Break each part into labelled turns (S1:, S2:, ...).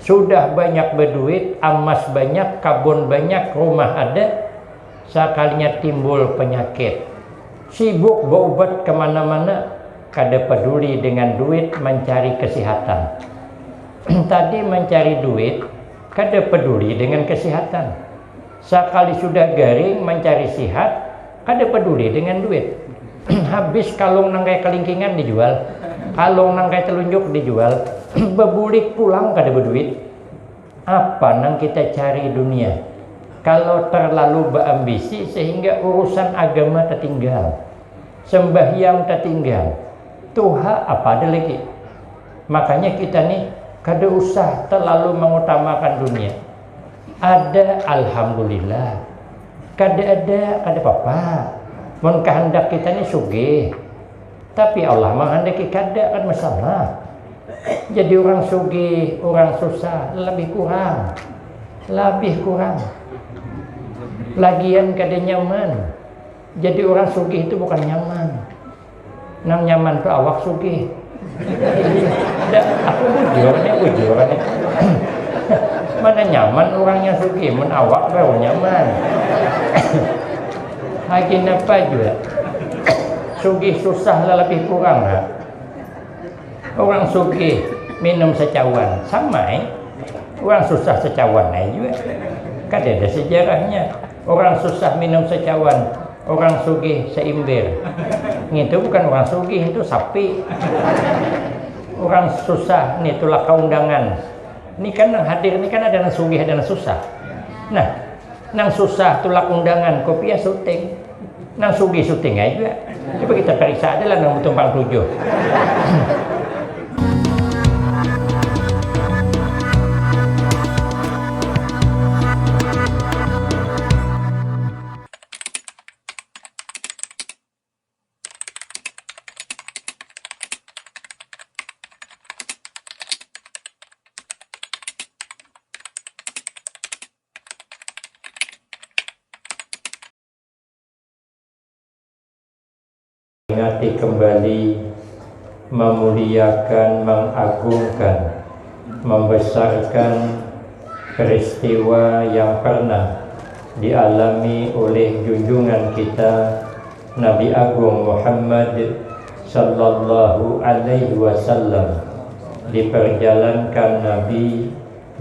S1: Sudah banyak berduit, emas banyak, kabun banyak, rumah ada, sekalinya timbul penyakit. Sibuk berobat kemana-mana, kada peduli dengan duit, mencari kesehatan. Tadi mencari duit, kada peduli dengan kesehatan. Sekali sudah garing mencari sihat, kada peduli dengan duit. Habis kalung nangkai kelingkingan dijual, kalung nangkai telunjuk dijual, bebulik pulang kada berduit. Apa nang kita cari dunia? Kalau terlalu berambisi sehingga urusan agama tertinggal, sembahyang tertinggal, Tuhan apa ada lagi? Makanya kita nih kada usah terlalu mengutamakan dunia. Ada alhamdulillah, kada ada kada apa-apa. Mun kehendak kita nih sugih, tapi Allah menghendaki kada kan masalah. Jadi orang sugih, orang susah lebih kurang. Lagian kada nyaman. Jadi orang sugih itu bukan nyaman. Nang nyaman tuh awak sugih. Aku bujur nih. Mana nyaman orangnya sugih, mun awak baru nyaman. Lagi apa juga? Sugih susah lah lebih kurang lah. Orang sugih minum secawan sama orang susah secawan juga. Kada ada sejarahnya. Orang susah minum secawan, orang sugih seimbir. Itu bukan orang sugih, itu sapi. Orang susah nih itulah keundangan. Ini kan yang hadir ini kan ada yang sugih, ada yang susah. Nah, nang susah tulak undangan kopi ya syuting. Nang sugih syuting aja. Coba kita periksa adalah nang tumpang tujuh. Ingati kembali, memuliakan, mengagungkan, membesarkan peristiwa yang pernah dialami oleh junjungan kita Nabi Agung Muhammad sallallahu alaihi wasallam. Diperjalankan Nabi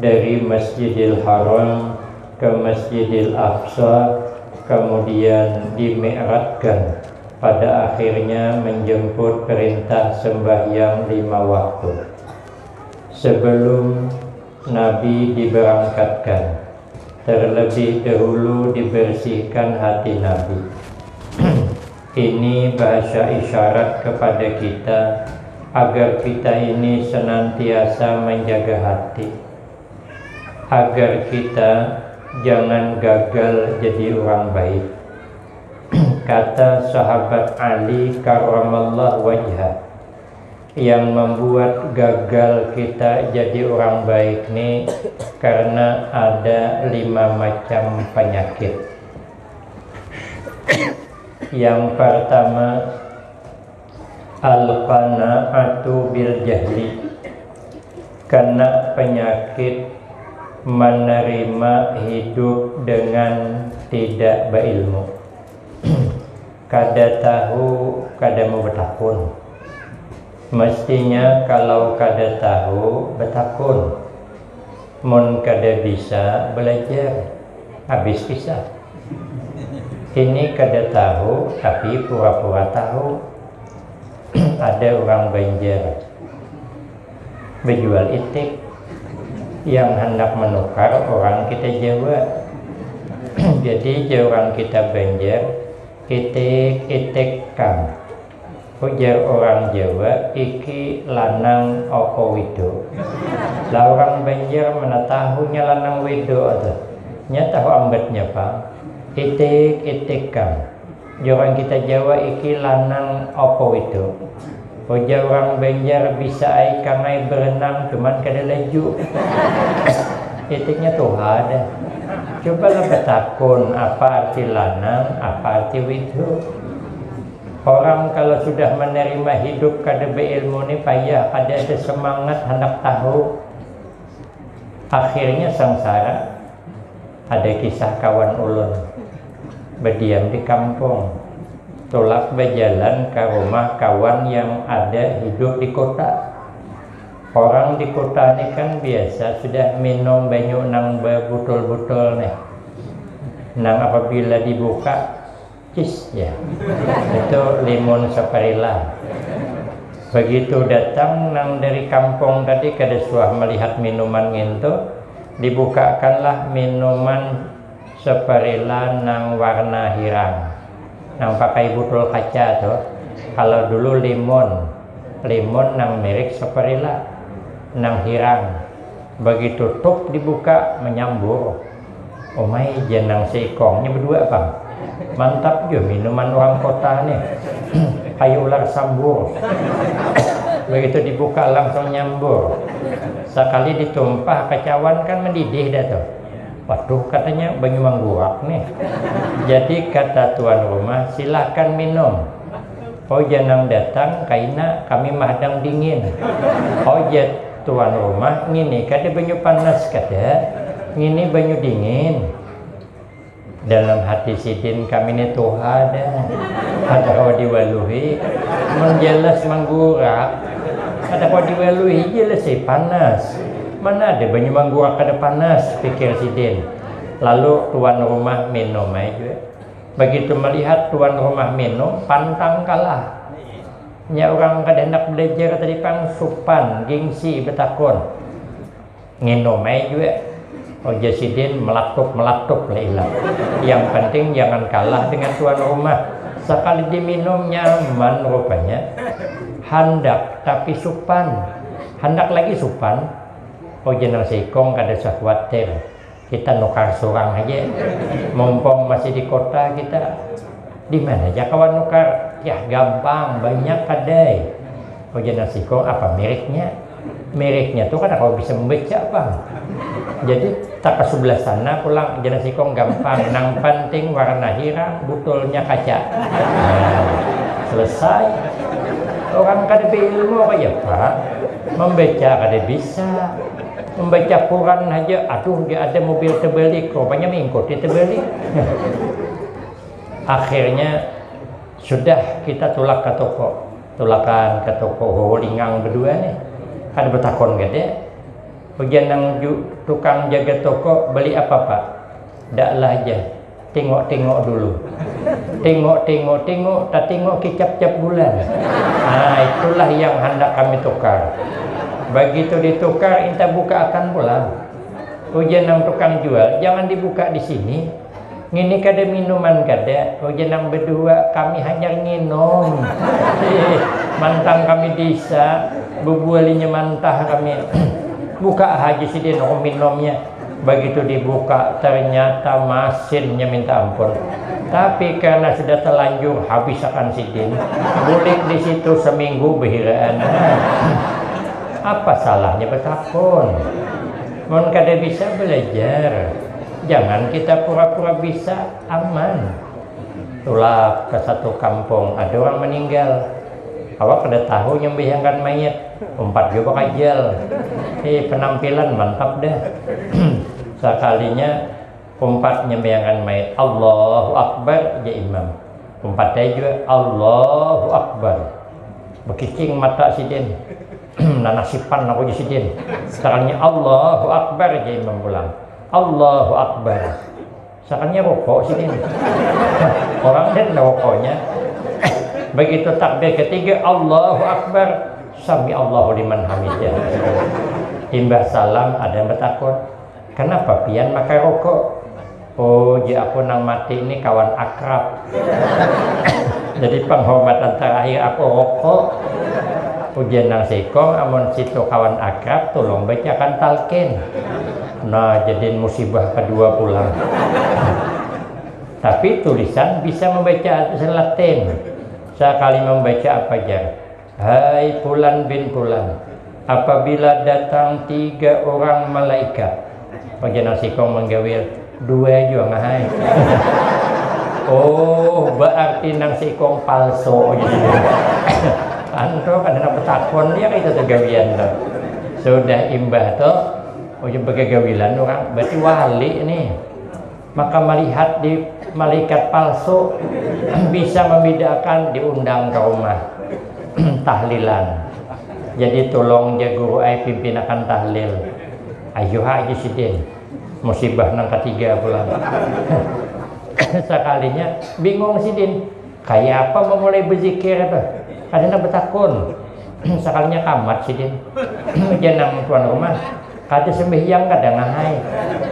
S1: dari Masjidil Haram ke Masjidil Aqsa, kemudian dimi'rajkan, pada akhirnya menjemput perintah sembahyang 5 waktu. Sebelum Nabi diberangkatkan, terlebih dahulu dibersihkan hati Nabi. Ini bahasa isyarat kepada kita agar kita ini senantiasa menjaga hati, agar kita jangan gagal jadi orang baik. Kata sahabat Ali karramallahu wajhah, yang membuat gagal kita jadi orang baik nih karena ada 5 macam penyakit. Yang pertama, al-qana'atu bil jahli, kena penyakit menerima hidup dengan tidak berilmu. Kada tahu, kada mau bertakun. Mestinya kalau kada tahu, bertakun. Mun kada bisa, belajar. Habis bisa. Ini kada tahu, tapi pura-pura tahu. Ada orang Banjar berjual itik yang hendak menukar orang kita Jawa. Jadi orang kita Banjar, itik kang. Ujar orang Jawa, iki lanang opo wido. Lah orang Banjar mana tahunya lanang wido ada. Nya tahu ambatnya Pak. Itik kang. Orang kita Jawa, iki lanang opo wido. Ujar orang Banjar, bisa ai kangai berenang cuman kada laju. Itiknya tuh ada. Cobalah bertakun apa arti lanang, apa arti widu. Orang kalau sudah menerima hidup kada beilmu ni payah, kada ada semangat hendak tahu. Akhirnya sengsara. Ada kisah kawan ulun berdiam di kampung, tolak berjalan ke rumah kawan yang ada hidup di kota. Orang di kota ini kan biasa sudah minum banyak nang bebutul-butul nih. Nang apabila dibuka, cis ya, itu limun saparilla. Begitu datang nang dari kampung tadi kada suah melihat minuman ngintu, dibukakanlah minuman saparilla nang warna hirang, nang pakai botol kaca tuh. Kalau dulu limon nang merek saparilla, nang hirang. Begitu tup dibuka menyambur. Omai jenang seikongnya berdua bang. Mantap juga minuman orang kota nih. Kayu ular sambur. Begitu dibuka langsung nyambur. Sekali ditumpah kecawan kan mendidih dah tuh. Waduh, katanya banyu manggurak nih. Jadi kata tuan rumah, silahkan minum. Oh jangan datang kaina kami mahadang dingin. Oh tuan rumah ngini kada banyu panas kada, ngini banyu dingin. Dalam hati sidin kami ini Tuhan ada kau diwaluhi menjelas manggurak, ada kau diwaluhi jelas panas. Mana ada banyu manggurak kada panas, pikir sidin. Lalu tuan rumah minum aja. Begitu melihat tuan rumah minum, pantang kalah. Nya orang kada hendak belajar tadi pang supan, gengsi betakon. Nginum aja. Oja sidin melatuk lah ilah. Yang penting jangan kalah dengan tuan rumah. Sekali diminum nyaman rupanya. Handak tapi supan. Handak lagi supan. Oja nang sikong kada usah khawatir. Kita nukar surang aja. Mumpung masih di kota kita. Di mana aja kawan nukar? Ya gampang, banyak kadai. Oja nang sikong apa mereknya? Mereknya tuh kan kau bisa membaca bang. Jadi tak ke sebelah sana pulang jalan sikong gampang. Nang penting warna hirang, botolnya kaca. Nah, selesai. Orang kada berilmu apa ya pak? Membaca kada bisa. Membaca Quran aja, aduh dia ada mobil terbalik, rupanya mengikuti terbalik. Akhirnya sudah kita tolak ke toko. Tolakan ke toko lingang berdua nih. Ada betakon gede. Bagian nang tukang jaga toko beli apa pak? Daklah aja. Tengok dulu. Tengok. Tak tengok kicap-cap bulan. Nah itulah yang hendak kami tukar. Begitu ditukar, kita buka akan pulang. Ujian nang tukang jual, jangan dibuka di sini. Ngini kada minuman kada. Ujian nang berdua kami hanya nginum. Mantang kami bisa. Bubualinya mantah kami buka haji sidin minumnya. Begitu dibuka ternyata masinnya minta ampun. Tapi karena sudah terlanjur habis akan sidin, bulik di situ seminggu behiraan. Apa salahnya bertakun? Mon kada bisa belajar. Jangan kita pura-pura bisa, aman. Itulah ke satu kampung ada orang meninggal. Awak kada tahu nyembelihkan mayat, umpat juga kajal. Penampilan mantap dah. Sekalinya umpat nyembelihkan mayat, Allahu Akbar ya imam. Umpatnya juga Allahu Akbar. Bekicing mata sidin. Nanasipan aku di sidin. Sekalinya Allahu Akbar ya imam pulang. Allahu Akbar. Sekalinya rokok sidin. Orang dan rokoknya. Begitu takbir ketiga Allahu Akbar, sami Allahu liman hamidah. Imbah salam ada yang bertakut, kenapa pian makan rokok? Oh, ya aku nang mati ini kawan akrab. Jadi penghormatan terakhir aku rokok. Ujian nang sikong amun situ kawan akrab tolong bacakan talqin. Nah, jadi musibah kedua pulang. Tapi tulisan bisa membaca Latin. Sekali membaca apa aja. Hai Fulan bin Fulan, apabila datang 3 orang malaikat, bagian nasikong menggawil 2 juga ngahai. Oh, berarti nang sikong palsu. Anto kan nak bertakon dia itu tergawian tuh. Sudah imbah tuh Oh ya begagawilan orang berarti wali nih. Maka melihat di malaikat palsu bisa membedakan diundang ke rumah tahlilan. Jadi tolong ya guru ai pimpin akan tahlil. Ayo aja sidin. Musibah nang ketiga pulang. Sekalinya bingung sidin. Kayak apa memulai berzikir apa? Kadang bertakun. Sekalinya kamat sidin. Jangan tuan rumah. Kada sembahyang kadang ngahai.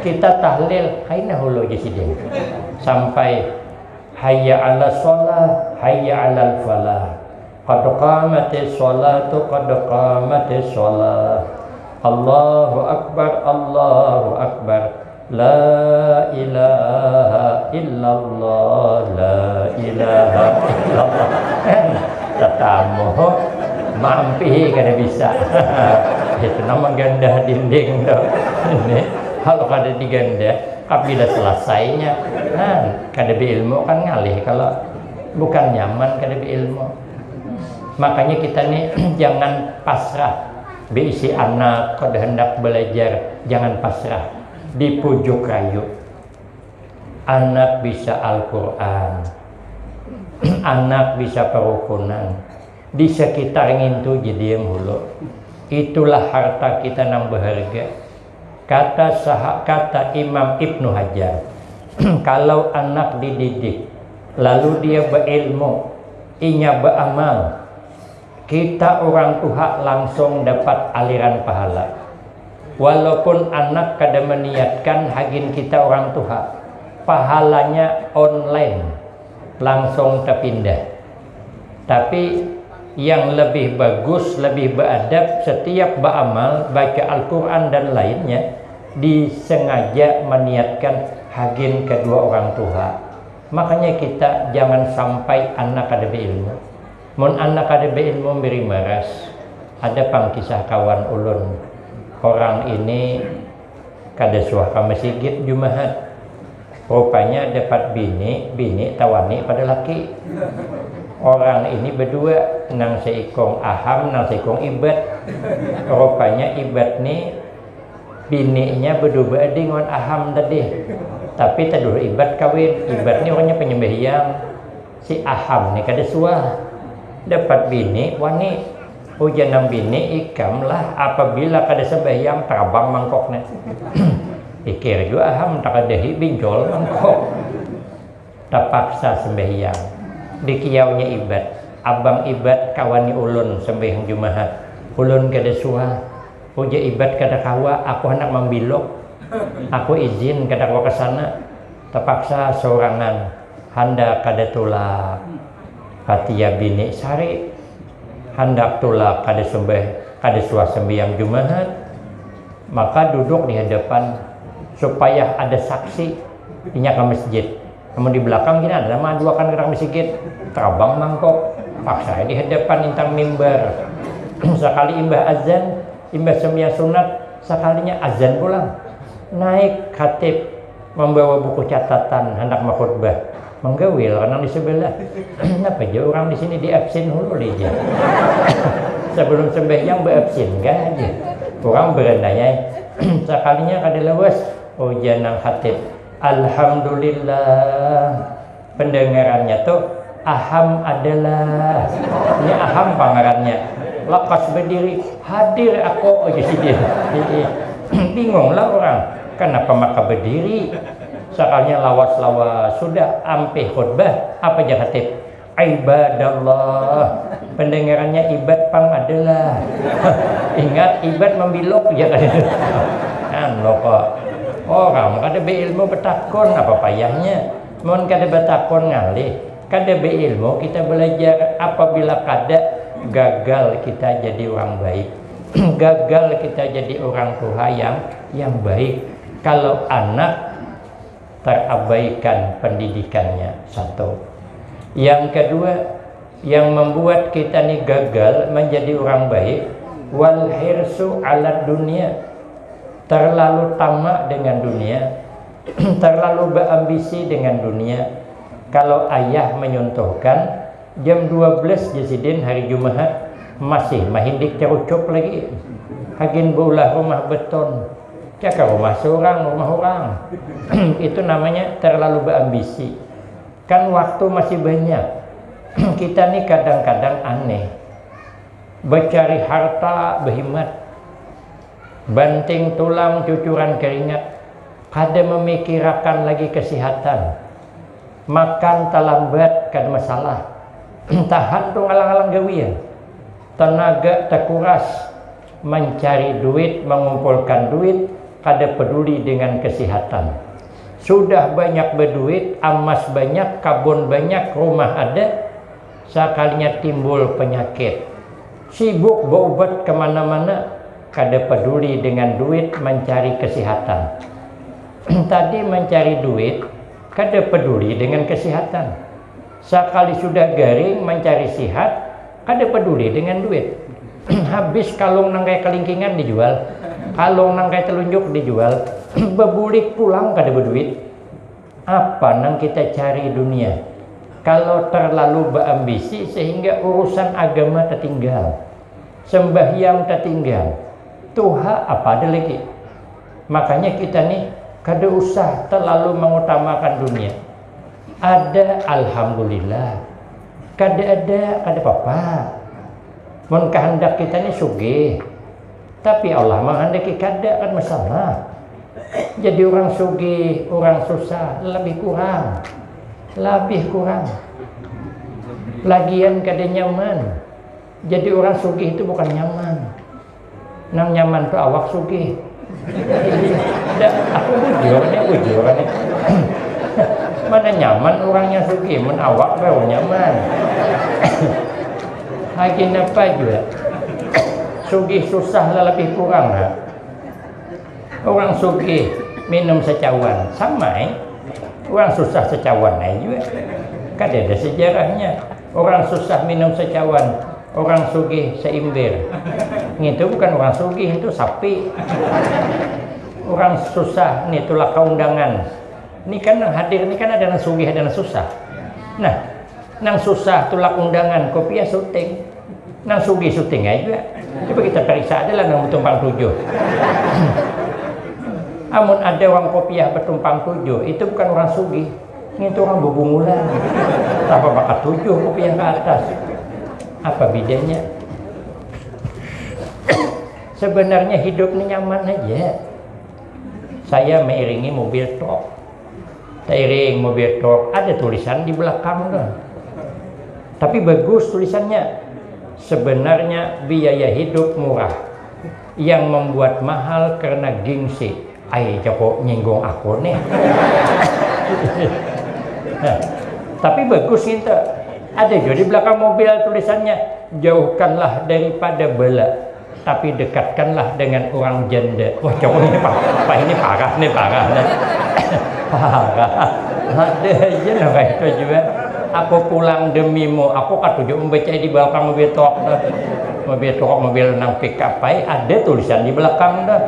S1: Kita tahlil haina hulu je sidin. Sampai hayya 'ala shalah, hayya 'alal falah. Qad qamatis sholatu, qad qamatis shalah. Allahu akbar, Allahu akbar. La ilaha illallah, la ilaha illallah. Tetamu mampi kada bisa. Itu nama ganda dinding dong. Ini kalau kada diganda, apabila selesainya, kada berilmu kan ngalih kalau bukan nyaman kada berilmu. Makanya kita nih jangan pasrah. Beisi anak kada hendak belajar, jangan pasrah. Dipujuk rayu. Anak bisa Al-Quran, anak bisa perukunan. Di sekitar itu jadi yang hulu. Itulah harta kita yang berharga. Kata Imam Ibnu Hajar, kalau anak dididik, lalu dia berilmu, inya beramal, kita orang tua langsung dapat aliran pahala. Walaupun anak kada meniatkan hagin kita orang tua, pahalanya online, langsung terpindah. Tapi yang lebih bagus, lebih beradab, setiap beramal, baca Al-Quran dan lainnya, disengaja meniatkan hagin kedua orang tua. Makanya kita jangan sampai anak ada berilmu. Mun anak ada berilmu beri maras. Ada pang kisah kawan ulun. Orang ini kada suah ke masjid Jumaat. Rupanya dapat bini tawani pada laki. Orang ini berdua, nang seikong aham, nang seikong ibad. Rupanya ibad ni bininya berdua dengan aham tadi. Tapi tadur ibad kawin. Ibad ni orangnya penyembahyang. Si aham ni kada suah. Dapat bini wani. Hujanam bini ikam lah apabila kada sembahyang terbang mangkoknya. Pikir juga aham tak ada binjol mangkok. Terpaksa sembahyang. Di kiaunya ibad, abang ibad kawani ulun sembahyang Jumaat. Ulun kada suah. Uja ibad kada kawa, aku hendak membilok. Aku izin kada kawa ke sana. Terpaksa sorangan. Handa kada tulak. Katia bini sari. Hendak tulak kada suah sembahyang Jumaat. Maka duduk di hadapan supaya ada saksi. Inya ke masjid. Namun di belakang gini ada nama dua kan gerak masjid. Terbang mangkok. Paksa di hadapan intang mimbar. Sekali imbah azan, imbah sembahyang sunat, sekalinya azan pulang. Naik khatib membawa buku catatan hendak makhutbah. Menggawil orang di sebelah. Kenapa aja orang di sini diabsen dulu aja. Sebelum sembahyang beabsen enggak aja. Orang berendanya sekalinya kada lewas. Oh janang khatib. Alhamdulillah. Pendengarannya tuh aham adalah. Ini aham pangarannya. Lekas berdiri, hadir aku aja sih dia. Bingunglah orang. Kenapa maka berdiri? Sekalinya lawas-lawas sudah ampih khutbah apa aja khatib? Ibadallah. Pendengarannya ibad pang adalah. Ingat ibad membilok ya kan lo kok. Orang kada beilmu betakon apa payahnya. Mun kada betakon ngalih, kada beilmu kita belajar apabila kada gagal kita jadi orang baik. Gagal kita jadi orang tua yang baik. Kalau anak terabaikan pendidikannya satu. Yang kedua, yang membuat kita nih gagal menjadi orang baik, wal hirsu 'ala dunia. Terlalu tamak dengan dunia, terlalu berambisi dengan dunia. Kalau ayah menyontohkan jam 12 Jasidin hari Jumaat masih mahindik cerucup lagi. Hagin bola rumah beton. Jaga rumah seorang, rumah orang. Itu namanya terlalu berambisi. Kan waktu masih banyak. Kita nih kadang-kadang aneh. Bercari harta berhemat. Banting tulang, cucuran keringat. Kada memikirkan lagi kesehatan. Makan terlambat kan masalah. Tahan tuh alang-alang gawian. Tenaga terkuras mencari duit, mengumpulkan duit, kada peduli dengan kesehatan. Sudah banyak berduit, emas banyak, kabun banyak, rumah ada, sekalinya timbul penyakit. Sibuk berobat kemana-mana, kada peduli dengan duit, mencari kesehatan. Tadi mencari duit, kada peduli dengan kesehatan. Sekali sudah garing mencari sehat, kada peduli dengan duit. Habis kalung nang kayak kelingkingan dijual, kalung nang kayak telunjuk dijual, bebulik pulang kada berduit. Apa nang kita cari dunia? Kalau terlalu berambisi sehingga urusan agama tertinggal, sembahyang tertinggal, Tuhan apa ada lagi? Makanya kita nih kada usah terlalu mengutamakan dunia. Ada alhamdulillah, kada ada kada apa-apa. Mun kehendak kita ini sugih, tapi Allah menghendaki kada kan masalah. Jadi orang sugih, orang susah lebih kurang, lagian kada nyaman. Jadi orang sugih itu bukan nyaman, nang nyaman tuh awak sugih. Aku bujur nih. Mana nyaman orangnya sugih, mun awak baru nyaman. Lagi apa juga sugih susah lah lebih kurang lah. Orang sugih minum secawan sama orang susah secawan juga. Kan ada sejarahnya. Orang susah minum secawan, orang sugih seimbir. Itu bukan orang sugih, itu sapi. Orang susah nih itulah keundangan. Ini kan yang hadir ini kan ada yang sugih, ada yang susah. Nah, nang susah tulak undangan kopi ya syuting, nang sugih syuting aja. Coba kita periksa adalah nang bertumpang tujuh. Amun ada orang kopiah bertumpang tujuh, itu bukan orang sugih, itu orang bebungulan. Apa bakat tujuh kopiah ke atas? Apa bedanya? Sebenarnya hidup ini nyaman aja. Saya mengiringi mobil truk. Iring mobil truk, ada tulisan di belakang tuh. Tapi bagus tulisannya. Sebenarnya biaya hidup murah. Yang membuat mahal karena gengsi. Joko nyinggung aku nih. Nah, tapi bagus itu. Ada juga di belakang mobil tulisannya, jauhkanlah daripada bala, tapi dekatkanlah dengan orang janda. Wah, Joko ini parah nih. Parah. Ada aja lah kayak itu juga. Aku pulang demimu, aku katuju membaca di belakang mobil truk, mobil nang pickup ada tulisan di belakang dah.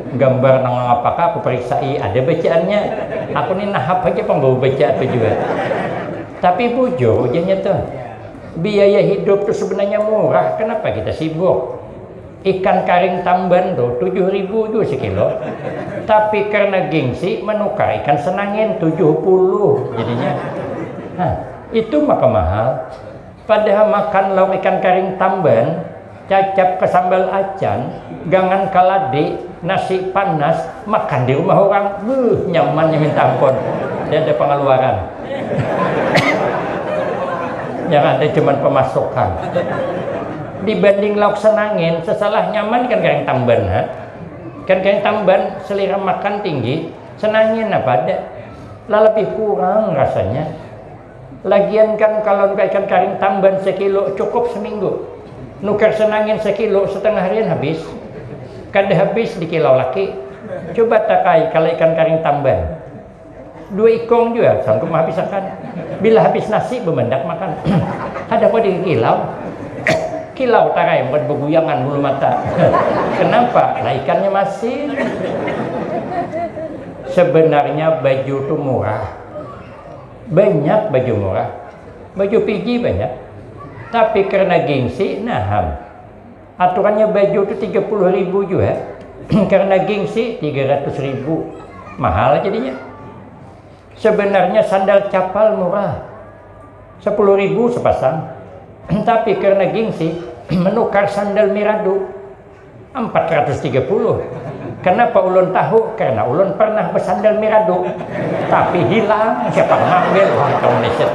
S1: Gambar nang apakah aku periksai ada bacaannya. Aku nih nahap aja pembawa baca itu juga. Tapi bujur ujungnya tuh. Biaya hidup tuh sebenarnya murah, kenapa kita sibuk? Ikan karing tamban tuh 7.000 juga sekilo. Tapi karena gengsi menukar ikan senangin 70 jadinya. Nah, itu maka mahal. Padahal makan lauk ikan karing tamban, cacap ke sambal acan, gangan kalade, nasi panas, makan di rumah orang, nyamannya minta ampun. Dan ada pengeluaran. Yang ada cuma pemasukan. Dibanding lauk senangin, sesalah nyaman kan karing tamban, ha? Kan karing tamban selera makan tinggi, senangin apa ada? Lah lebih kurang rasanya. Lagian kan kalau ikan karing tamban sekilo cukup seminggu. Nukar senangin sekilo setengah harian habis. Kada habis di kilau laki. Coba takai kalau ikan karing tamban 2 ikong juga sanggup menghabiskan. Bila habis nasi bemendak makan. Ada apa di kilau takai bukan beguyangan bulu mata. Kenapa? Nah ikannya masih. Sebenarnya baju itu murah. Banyak baju murah. Baju PG banyak. Tapi karena gengsi, naham. Aturannya baju itu 30.000 juga. Karena gengsi 300.000 mahal jadinya. Sebenarnya sandal capal murah 10.000 sepasang, tapi karena gengsi menukar sandal mirado 430. Kenapa ulun tahu? Karena ulun pernah bersandal mirado tapi hilang, siapa ngambil orang Indonesia.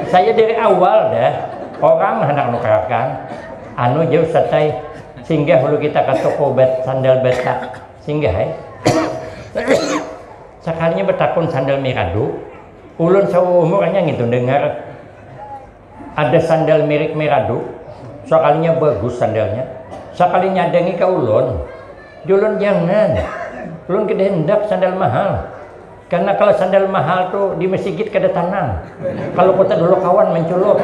S1: Saya dari awal dah orang hendak nukarkan jauh satai singgah dulu kita ke toko sandal beta singgah sekalinya bertakun sandal mirado ulun seumur hanya gitu dengar ada sandal merek mirado sekalinya bagus sandalnya sekalinya adangi ke ulun jangan ulun kehendak sandal mahal. Karena kalau sandal mahal tuh di masjid kada tanam. Kalau kita dulu kawan menculuk.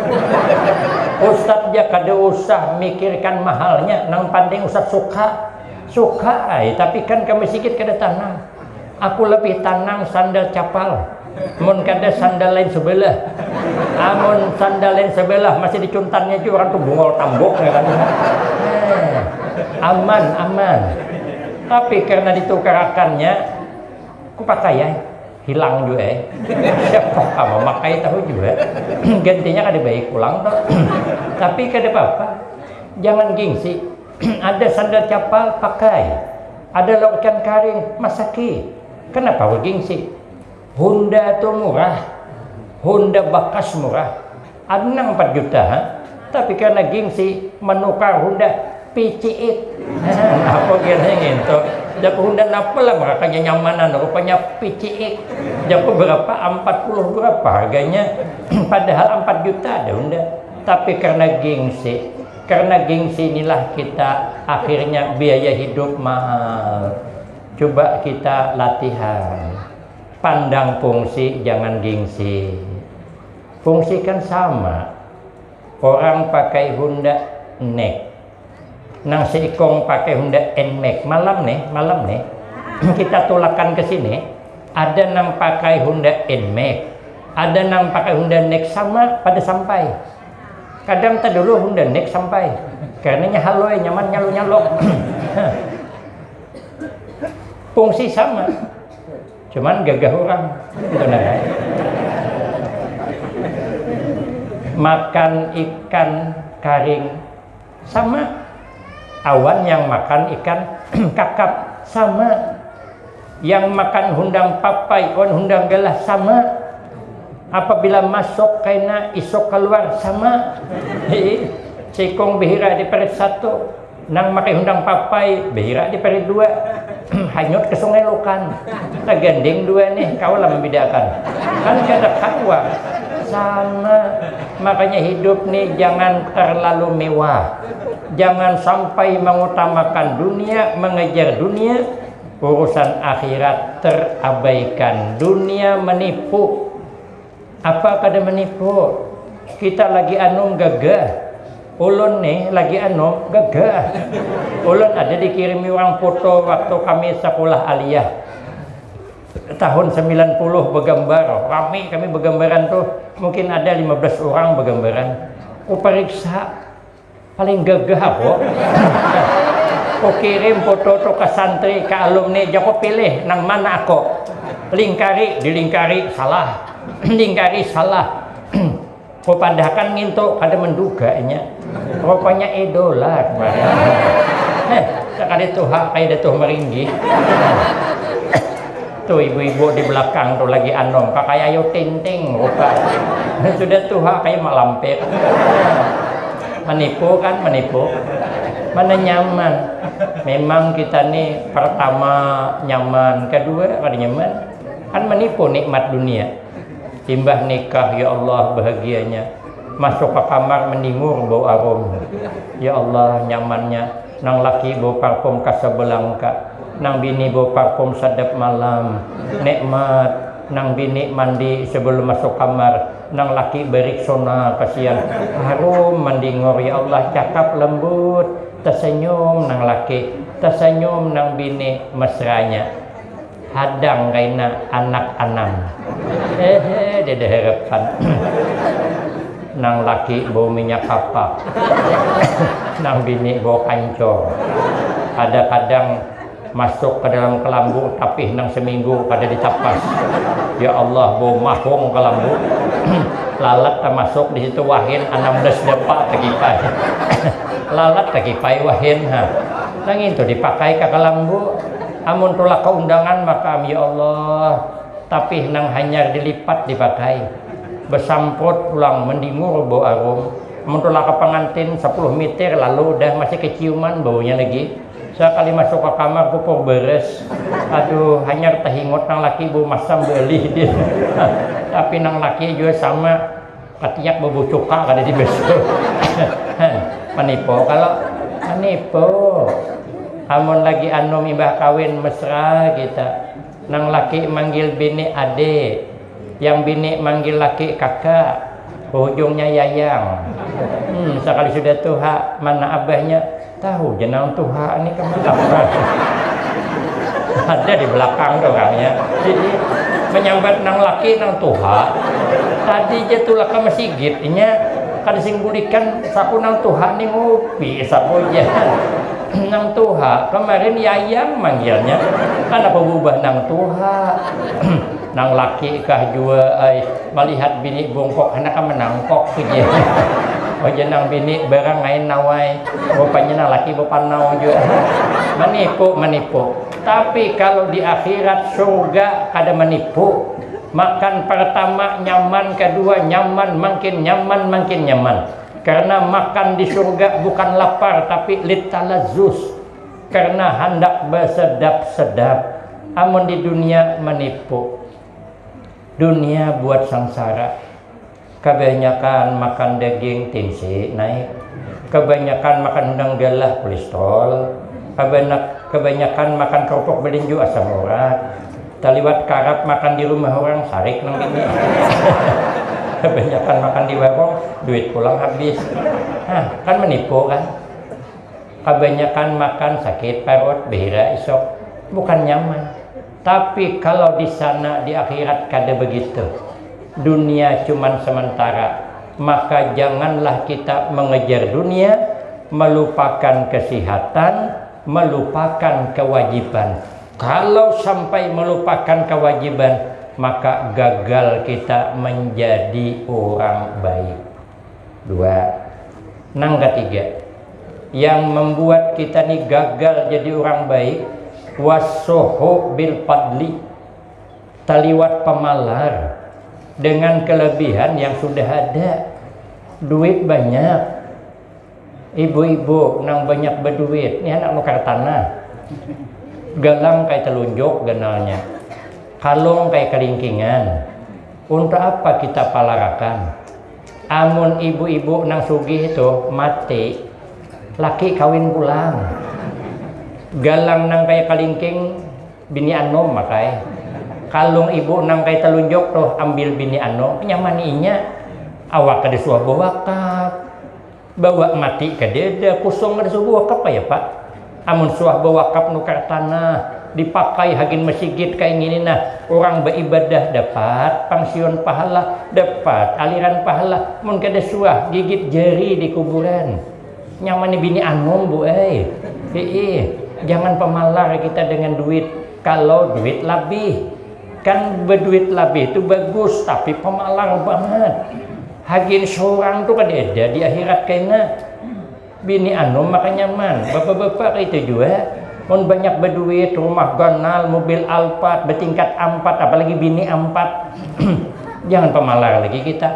S1: Ustaz ya kada usah mikirkan mahalnya, nang pandai ustaz suka. Tapi kan ke masjid kada tanam. Aku lebih tanam sandal capal. Mun kada sandal lain sebelah. Amun sandal lain sebelah masih dicuntannya juga orang tuh bungol tambok ya kan. Aman. Tapi karena ditukarakannya ku pakai ya. Hilang juga siapa memakai tahu juga gantinya kada baik pulang toh. Tapi kada apa-apa, jangan gengsi. Ada sandal capal pakai, ada lauk ikan karing masaki, kenapa gengsi? Honda tuh murah, Honda bekas murah ada 4 juta tapi karena gengsi menukar Honda PCX apa kiranya gitu. Jago Honda apa lah makanya nyamanan rupanya PCX. Jago berapa 40 berapa harganya padahal 4 juta ada Honda. Tapi karena gengsi inilah kita akhirnya biaya hidup mahal. Coba kita latihan pandang fungsi, jangan gengsi. Fungsi kan sama. Orang pakai Honda NEX, nang si Ikong pakai Honda NMAX. Malam nih kita tulakan ke sini. Ada nang pakai Honda NMAX, ada nang pakai Honda NEX sama pada sampai. Kadang tak dulu Honda NEX sampai, karenanya haloi nyaman nyalok. Fungsi sama, cuman gagah orang. Benar. Makan ikan karing sama. Awan yang makan ikan kakap sama, yang makan hundang papai, hundang galah sama. Apabila masuk kaina isok keluar sama. Cikong behira di perit 1, nang makai hundang papai behira di perit 2. Hanyut ke sungai Lokan, gandeng 2 nih, kau lah membedakan. Kan kada kawa sama. Makanya hidup nih jangan terlalu mewah. Jangan sampai mengutamakan dunia, mengejar dunia, urusan akhirat terabaikan. Dunia menipu. Apa kada menipu? Kita lagi gagah. Ulun nih lagi gagah. Ulun ada dikirimi orang foto waktu kami sekolah aliyah. Tahun 90 bergambar. Rame kami bergambaran tuh. Mungkin ada 15 orang bergambaran. Ku periksa paling gagah kok. Kau kirim foto to ke santri, ke alumni, jangan pilih nang mana aku. Dilingkari salah. Lingkari salah. Kau padahkan ngintuk ada menduganya. Rupanya idola. Sekali tuh kayak tuh meringgi. Tuh ibu-ibu di belakang tuh lagi pakai ayo tinting rupa. Sudah tuh kayak malampir. Menipu kan, mana nyaman. Memang kita nih pertama nyaman, kedua kada nyaman, kan menipu nikmat dunia. Timbah nikah, ya Allah bahagianya, masuk ke kamar mendingur bau arum, ya Allah nyamannya. Nang laki bau parfum Casablanca, nang bini bau parfum Sadap Malam, nikmat. Nang bini mandi sebelum masuk kamar, nang laki beriksona kasihan harum mandingor, ya Allah cakap lembut, tersenyum nang laki, tersenyum nang bini mesranya, hadang kaina anak anam dede harapan. Nang laki bau minyak kapak, nang bini bau kancor. Ada kadang masuk ke dalam kelambu tapi nang seminggu kada dicapas. Ya Allah, bau mahung kelambu. Lalat termasuk di situ wahin 16 depak tekipai. Lalat tekipai wahin ha. Nang itu dipakai ke kelambu. Amun tolak ke undangan makam ya Allah. Tapi nang hanyar dilipat dipakai. Besamput pulang mendingur bau arum. Amun tolak ke pengantin 10 meter lalu udah masih keciuman baunya lagi. Sekali masuk ke kamar pupur beres. Aduh, hanya terhingot nang laki bu masam beli dia. Tapi nang laki juga sama. Katiak bau cuka kada di besok. Menipu kalau menipu. Amun lagi anu imbah kawin mesra kita. Nang laki manggil bini ade, yang bini manggil laki kakak. Ujungnya yayang. Sekali sudah tuha mana abahnya. Tahu jenang tuha ini kemana? Ada di belakang tuh orangnya. Jadi menyambat nang laki nang tuha. Tadi jatuh ke masjidnya kada sing bulikan saku nang tuha nih ngopi saku aja. Nang tuha kemarin yayang manggilnya. Kan apa berubah nang tuha. Nang laki kah jua melihat bini bongkok anak menangkok aja. Oh jenang bini barang ngain nawai. Rupanya nang laki bepanau juga. Menipu. Tapi kalau di akhirat surga kada menipu. Makan pertama nyaman, kedua nyaman, makin nyaman. Karena makan di surga bukan lapar tapi litalazus. Karena hendak bersedap-sedap. Amun di dunia menipu. Dunia buat sangsara. Kebanyakan makan daging tinsi naik. Kebanyakan makan udang galah kolesterol. Kebanyakan makan kerupuk belinju asam urat. Taliwat karap makan di rumah orang sarik nang ini. Kebanyakan makan di warung duit pulang habis. Kan menipu kan. Kebanyakan makan sakit perut behira isok bukan nyaman. Tapi kalau di sana di akhirat kada begitu. Dunia cuman sementara. Maka janganlah kita mengejar dunia, melupakan kesehatan, melupakan kewajiban. Kalau sampai melupakan kewajiban, maka gagal kita menjadi orang baik. 2. Nang ketiga, yang membuat kita nih gagal jadi orang baik, wasuhu bil fadli, taliwat pemalar dengan kelebihan yang sudah ada. Duit banyak, ibu-ibu nang banyak berduit, ini anak nukar tanah. Galang kayak telunjuk ganalnya, kalung kayak kelingkingan. Untuk apa kita palarakan? Amun ibu-ibu nang sugih itu mati, laki kawin pulang. Galang nang kayak kelingking bini anom makai. Kalung ibu nang kayak telunjuk tuh ambil bini anom, nyamaninya awak kada suah bawa wakaf. Bawa mati ke deda kusung kada suah wakaf ya Pak. Amun suah bawa wakaf nukar tanah dipakai hagin masjid kayak gini nah orang beribadah dapat pangsion pahala, dapat aliran pahala. Mun kada suah gigit jari di kuburan. Nyamani bini anom bu jangan pemalar kita dengan duit. Kalau duit lebih kan berduit lebih itu bagus, tapi pemalar banget. Hagin seorang tuh kan ada di akhirat kayaknya bini anom maka nyaman. Bapak-bapak itu juga mun banyak berduit, rumah ganal, mobil Alphard bertingkat 4, apalagi bini 4. Jangan pemalar lagi kita.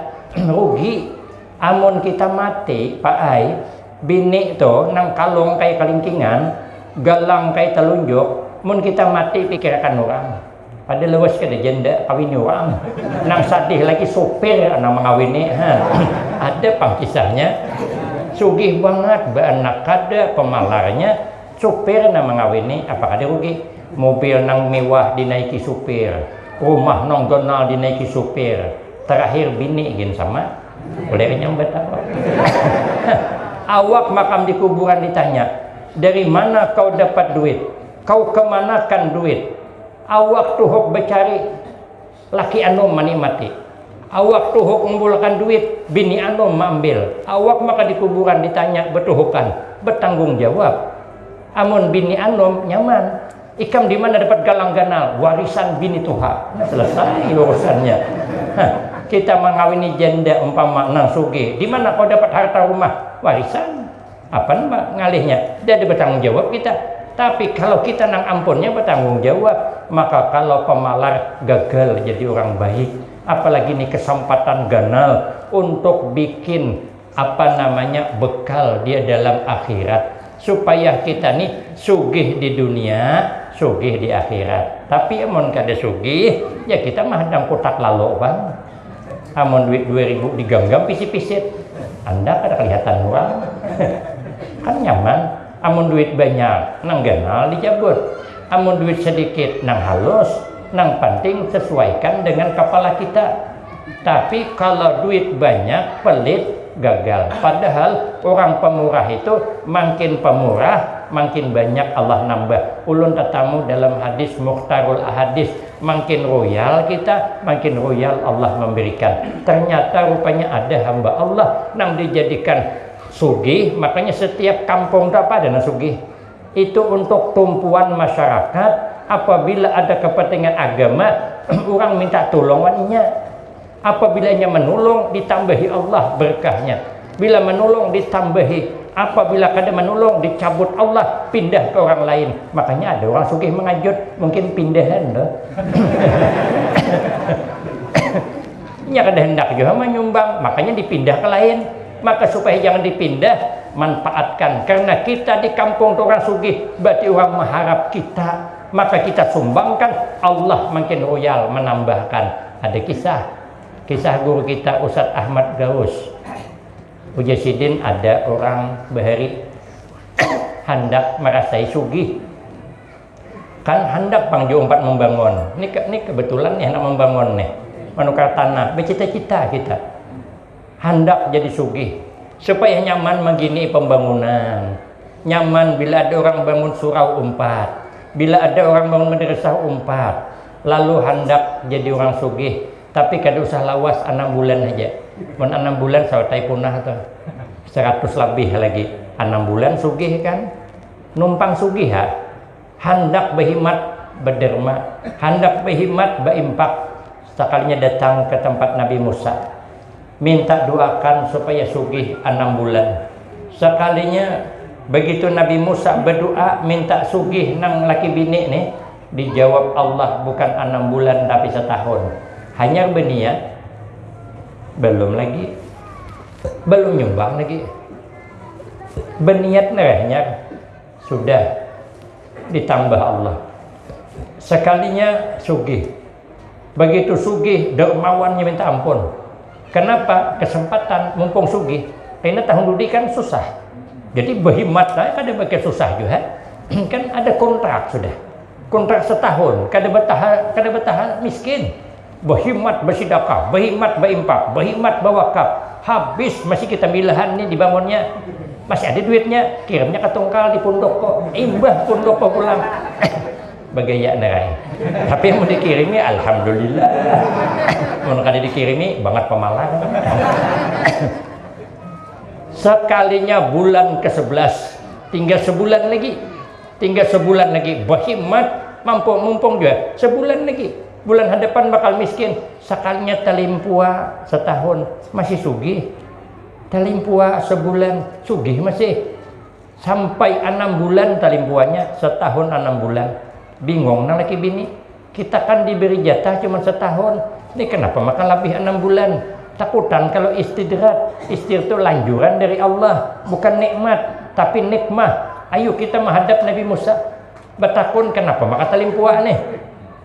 S1: Rugi. Amun kita mati Pak Ai, bini tuh nang kalung kayak kelingkingan, galang kayak telunjuk. Mun kita mati pikirkan orang. Pada lewas kada janda kawin orang. Nang sadih lagi sopir nang mengawini. Ada pangkisahnya. Sugih banget beranak kada pemalarnya supir nang mengawini. Apakah dia rugi? Mobil nang mewah dinaiki supir, rumah nang gonal dinaiki supir, terakhir bini gin sama boleh nyambat apa? Awak makam di kuburan ditanya, dari mana kau dapat duit? Kau kemanakan duit? Awak tuhuk bercari laki anom menikmati. Awak tuhuk mengumpulkan duit, bini anom mengambil. Awak maka di kuburan ditanya bertuhukan, bertanggung jawab. Amun bini anom nyaman. Ikam di mana dapat galang ganal? Warisan bini tuha. Selesai urusannya. Kita mengawini janda umpama nang sugih. Di mana kau dapat harta rumah? Warisan. Apa mbak ngalihnya? Dia bertanggung jawab kita. Tapi kalau kita nang ampunnya bertanggung jawab. Maka kalau pemalar gagal jadi orang baik, apalagi ini kesempatan ganal untuk bikin bekal dia dalam akhirat, supaya kita nih sugih di dunia, sugih di akhirat. Tapi amun kada sugih, ya kita mah hadang kotak lalu bang. Amun duit 2000 diganggam pisit-pisit, Anda kada kelihatan orang. Kan nyaman. Amun duit banyak, nang ganal dijabut. Amun duit sedikit, nang halus, nang penting sesuaikan dengan kepala kita. Tapi kalau duit banyak, pelit, gagal. Padahal orang pemurah itu makin pemurah, makin banyak Allah nambah. Ulun tetamu dalam hadis Mukhtarul Ahadis, makin royal kita, makin royal Allah memberikan. Ternyata rupanya ada hamba Allah yang dijadikan sugih. Makanya setiap kampung apa ada sugih. Itu untuk tumpuan masyarakat. Apabila ada kepentingan agama, orang minta tolongannya. Apabila menolong, ditambahi Allah berkahnya. Bila menolong, ditambahi. Apabila kada menolong, dicabut Allah, pindah ke orang lain. Makanya ada orang sugih mengajut, mungkin pindahan loh. Ya kada hendak juga menyumbang, makanya dipindah ke lain. Maka supaya jangan dipindah, manfaatkan. Karena kita di kampung orang sugih, berarti orang mengharap kita. Maka kita sumbangkan, Allah makin royal menambahkan. Ada kisah guru kita Ustadz Ahmad Gaus. Ujasidin ada orang bahari hendak merasai sugih. Kan hendak Bang Jumpat membangun. Ini kebetulan nih hendak membangun nih. Menukar tanah, bercita-cita kita. Hendak jadi sugih. Supaya nyaman begini pembangunan. Nyaman bila ada orang bangun surau umpat. Bila ada orang bangun madrasah umpat. Lalu hendak jadi orang sugih. Tapi kada usah lawas 6 bulan aja. Men 6 bulan sawatai punah tuh. 100 lebih lagi. 6 bulan sugih kan. Numpang sugih ha. Hendak berhimat berderma. Hendak berhimat berimpak. Sekalinya datang ke tempat Nabi Musa. Minta doakan supaya sugih 6 bulan. Sekalinya begitu Nabi Musa berdoa minta sugih nang laki bini nih. Dijawab Allah bukan 6 bulan tapi setahun. Hanya berniat, belum lagi, belum nyumbang lagi. Berniat nerahnya sudah ditambah Allah. Sekalinya sugih, begitu sugih dermawannya minta ampun. Kenapa? Kesempatan mumpung sugih. Karena tahun dudi kan susah. Jadi berhimat lah, kada pakai susah juga. Kan ada kontrak sudah, kontrak setahun. Kada bertahan miskin. Berhimat bersedekah, berhimat berimpak, berhimat berwakaf. Habis masih kita milahan nih dibangunnya. Masih ada duitnya, kirimnya ke tungkal di pondok kok. Imbah pondok kok pulang. Bagaya nerai. Tapi yang mau dikirimi alhamdulillah. Mau kada dikirimi banget pemalang. Sekalinya bulan ke-11, tinggal sebulan lagi. Berhimat, mumpung juga sebulan lagi. Bulan hadapan bakal miskin. Sekalinya talimpua setahun masih sugih. Talimpua sebulan sugih masih. Sampai 6 bulan talimpuanya, setahun 6 bulan. Bingung nang laki bini. Kita kan diberi jatah cuma setahun. Ini kenapa makan lebih 6 bulan? Takutan kalau istidrat. Istirahat itu lanjuran dari Allah, bukan nikmat, tapi nikmah. Ayo kita menghadap Nabi Musa. Bertakun kenapa makan talimpua nih?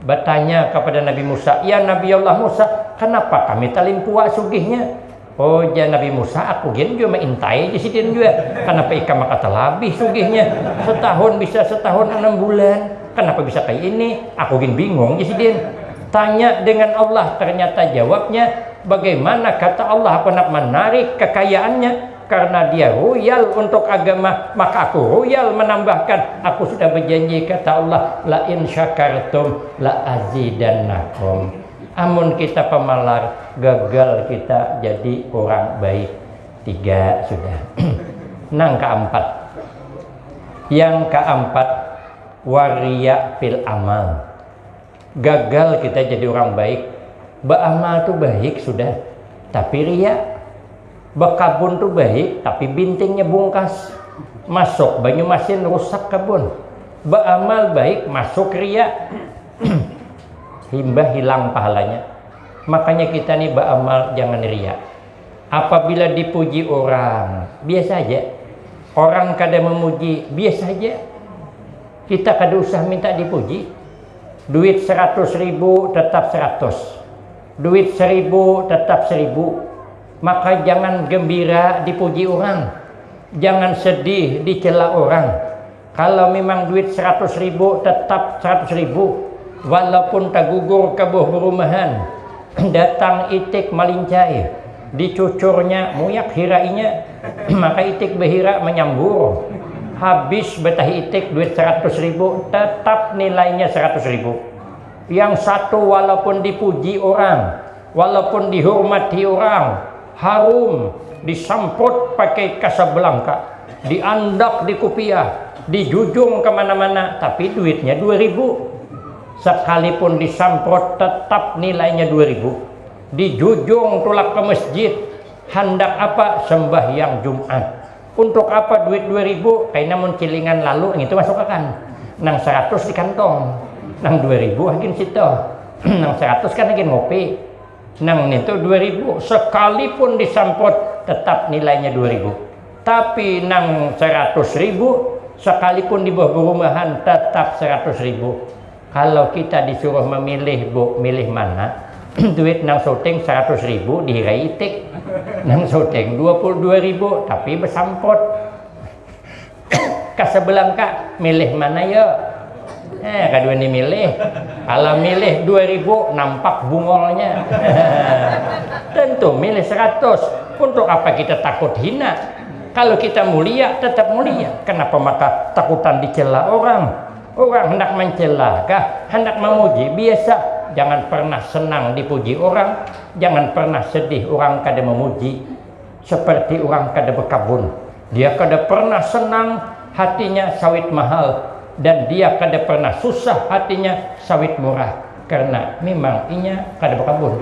S1: Bertanya kepada Nabi Musa, ya Nabi Allah Musa, kenapa kami talimpua sugihnya? Oh ya Nabi Musa, aku gini juga maintai di sini juga. Kenapa ikam kata lebih sugihnya? Setahun bisa setahun 6 bulan. Kenapa bisa kayak ini? Aku gini bingung di sini. Tanya dengan Allah, ternyata jawabnya bagaimana kata Allah aku nak menarik kekayaannya. Karena dia royal untuk agama, maka aku royal menambahkan. Aku sudah berjanji kata Allah, la in syakartum la azidannakum. Amun kita pemalar, gagal kita jadi orang baik. 3 sudah. Nang keempat, Yang keempat, wariya fil amal. Gagal kita jadi orang baik. Beramal tuh baik sudah, tapi riya. Berkabun tuh baik, tapi bintingnya bungkas. Masuk Banyumasin rusak kebun. Beramal baik, masuk riya. Himbah hilang pahalanya. Makanya kita nih beramal jangan riya. Apabila dipuji orang, biasa aja. Orang kada memuji, biasa aja. Kita kada usah minta dipuji. Duit 100.000 tetap 100. Duit 1.000 tetap 1.000. Maka jangan gembira dipuji orang. Jangan sedih dicela orang. Kalau memang duit 100.000 tetap 100.000. Walaupun tak gugur kabuh berumahan. Datang itik malincai. Dicucurnya muyak hirainya. Maka itik behira menyambur. Habis betah itik duit 100.000 tetap nilainya 100.000. Yang satu walaupun dipuji orang, walaupun dihormati orang, harum, disamput pakai Casablanca, diandak di Kupiah, dijujung kemana-mana, tapi duitnya 2.000. Sekalipun disamprot tetap nilainya 2.000. Dijujung tulak ke masjid, hendak apa? Sembahyang Jumat. Untuk apa duit 2.000? Kayak namun cilingan lalu itu masuk akan. Nang 100 di kantong, nang 2.000 hakin situ. Nang 100 kan hakin ngopi. Nang itu 2.000. Sekalipun disamprot tetap nilainya 2.000. Tapi nang 100.000 sekalipun di bawah perumahan tetap 100.000. Kalau kita disuruh memilih, Bu, milih mana? Duit nang syuting 100.000 dihirai itik. Nang syuting 22.000 tapi bersampot. Casablanca milih mana ya? Kadua ini milih. Kalau milih 2.000 nampak bungolnya. Tentu milih 100. Untuk apa kita takut hina? Kalau kita mulia tetap mulia. Kenapa maka takutan dicela orang? Orang hendak mencela kah? Hendak memuji? Biasa. Jangan pernah senang dipuji orang. Jangan pernah sedih orang kada memuji. Seperti orang kada berkabun. Dia kada pernah senang, hatinya sawit mahal. Dan dia kada pernah susah, hatinya sawit murah. Karena memang inya kada berkabun.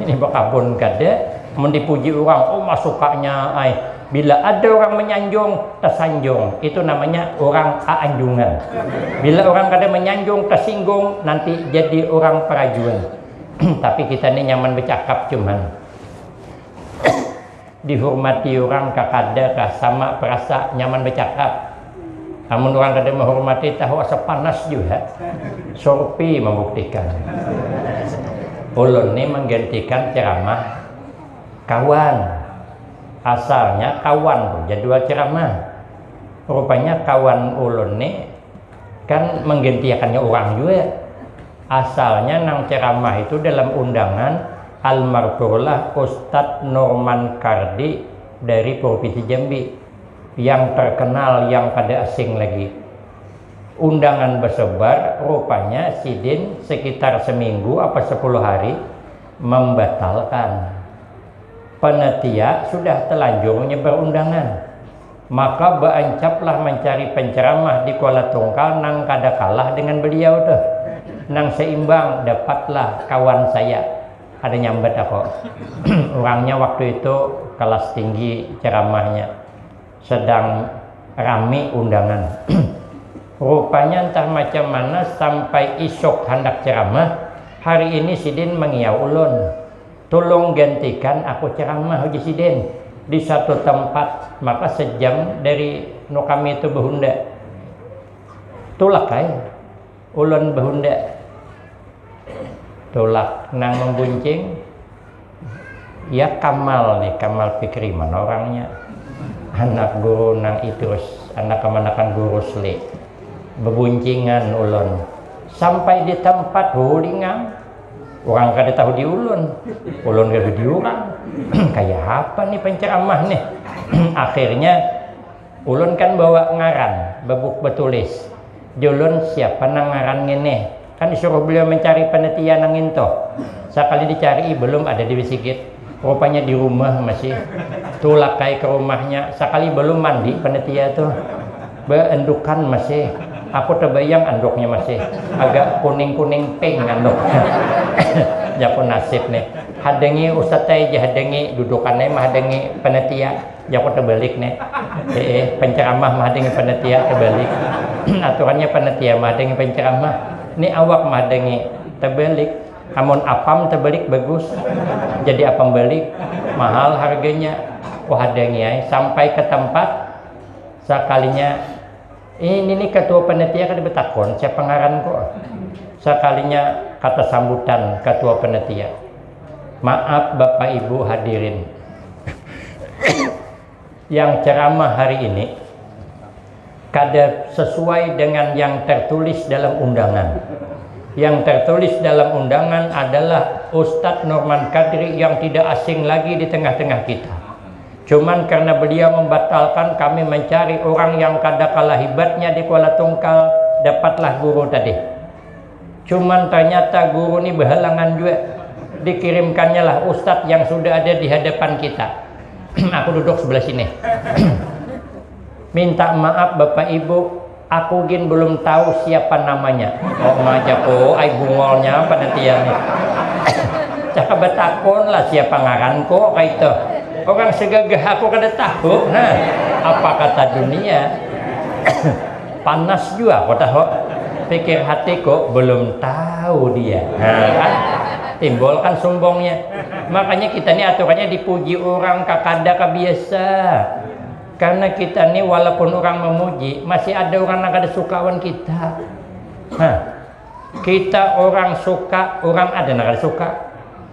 S1: Ini berkabun kada. Mendipuji orang, oh masukanya ay. Bila ada orang menyanjung, tersanjung. Itu namanya orang aanjungan. Bila orang kada menyanjung, tersinggung, nanti jadi orang perajuan. Tapi kita ini nyaman bercakap cuman. Dihormati orang kakada kah sama perasa nyaman bercakap. Namun orang kada menghormati tahu asa panas juga. Sorpi membuktikan. Ulun ini menggantikan ceramah kawan. Asalnya kawan jadwal ceramah. Rupanya kawan ulun nih kan menggantikannya orang juga. Asalnya nang ceramah itu dalam undangan almarhumlah Ustadz Norman Kardi dari Provinsi Jambi, yang terkenal yang kada asing lagi. Undangan bersebar, rupanya Sidin sekitar seminggu apa 10 hari membatalkan. Panitia sudah telanjur menyebar undangan, maka beancaplah mencari penceramah di Kuala Tungkal nang kada kalah dengan beliau tuh, nang seimbang. Dapatlah kawan saya, ada nyambat aku. Orangnya waktu itu kelas tinggi ceramahnya, sedang rame undangan. Rupanya entah macam mana sampai isok hendak ceramah, hari ini Sidin mengiau ulun, tolong gantikan aku ceramah Haji Sidin di satu tempat. Maka sejam dari no kami itu behunda. Tulak ay ulun behunda. Tulak nang membuncing. Ya Kamal nih, Kamal Fikri mana orangnya. Anak guru nang Idrus, anak kemanakan guru Sli. Bebuncingan ulun. Sampai di tempat hulingang. Orang kada tahu di ulun kada di orang. Kayak apa nih penceramah nih? Akhirnya ulun kan bawa ngaran, bebuk betulis. Julun siapa nang ngaran ngene? Kan disuruh beliau mencari panitia nang into. Sekali dicari belum ada di Bisikit. Rupanya di rumah masih. Tulakai ke rumahnya. Sekali belum mandi panitia tuh. Beendukan masih, aku terbayang anduknya masih agak kuning-kuning pink anduknya. Ya pun nasib nih. Hadengi ustaz teh hadengi dudukannya mah hadengi panitia. Ya aku terbalik nih. Penceramah mah hadengi panitia terbalik. Aturannya panitia mah hadengi penceramah. Ini awak mah hadengi terbalik. Amun apam terbalik bagus. Jadi apam balik mahal harganya. Wah hadengi ya. Sampai ke tempat sekalinya ini nih ketua panitia kan dibetakon siapa ngaran kok. Sekalinya kata sambutan ketua panitia, maaf Bapak Ibu hadirin, yang ceramah hari ini kada sesuai dengan yang tertulis dalam undangan. Yang tertulis dalam undangan adalah Ustadz Norman Kadri yang tidak asing lagi di tengah-tengah kita. Cuman karena beliau membatalkan, kami mencari orang yang kada kalah hebatnya di Kuala Tungkal, dapatlah guru tadi. Cuman ternyata guru ini berhalangan juga. Dikirimkannya lah ustadz yang sudah ada di hadapan kita. Aku duduk sebelah sini. Minta maaf Bapak Ibu, aku gin belum tahu siapa namanya. Oh ngajak ai bungolnya penantian nih. Cakap betakon lah siapa ngaran kok kayak itu. Orang segagah aku kada tahu. Nah, apa kata dunia? Panas juga kok tahu. Pikir hati kok belum tahu dia. Nah, kan timbul kan sombongnya. Makanya kita ini aturannya dipuji orang kakada kabiasa. Karena kita ini walaupun orang memuji, masih ada orang yang kada sukawan kita. Nah, kita orang suka, orang ada yang kada suka.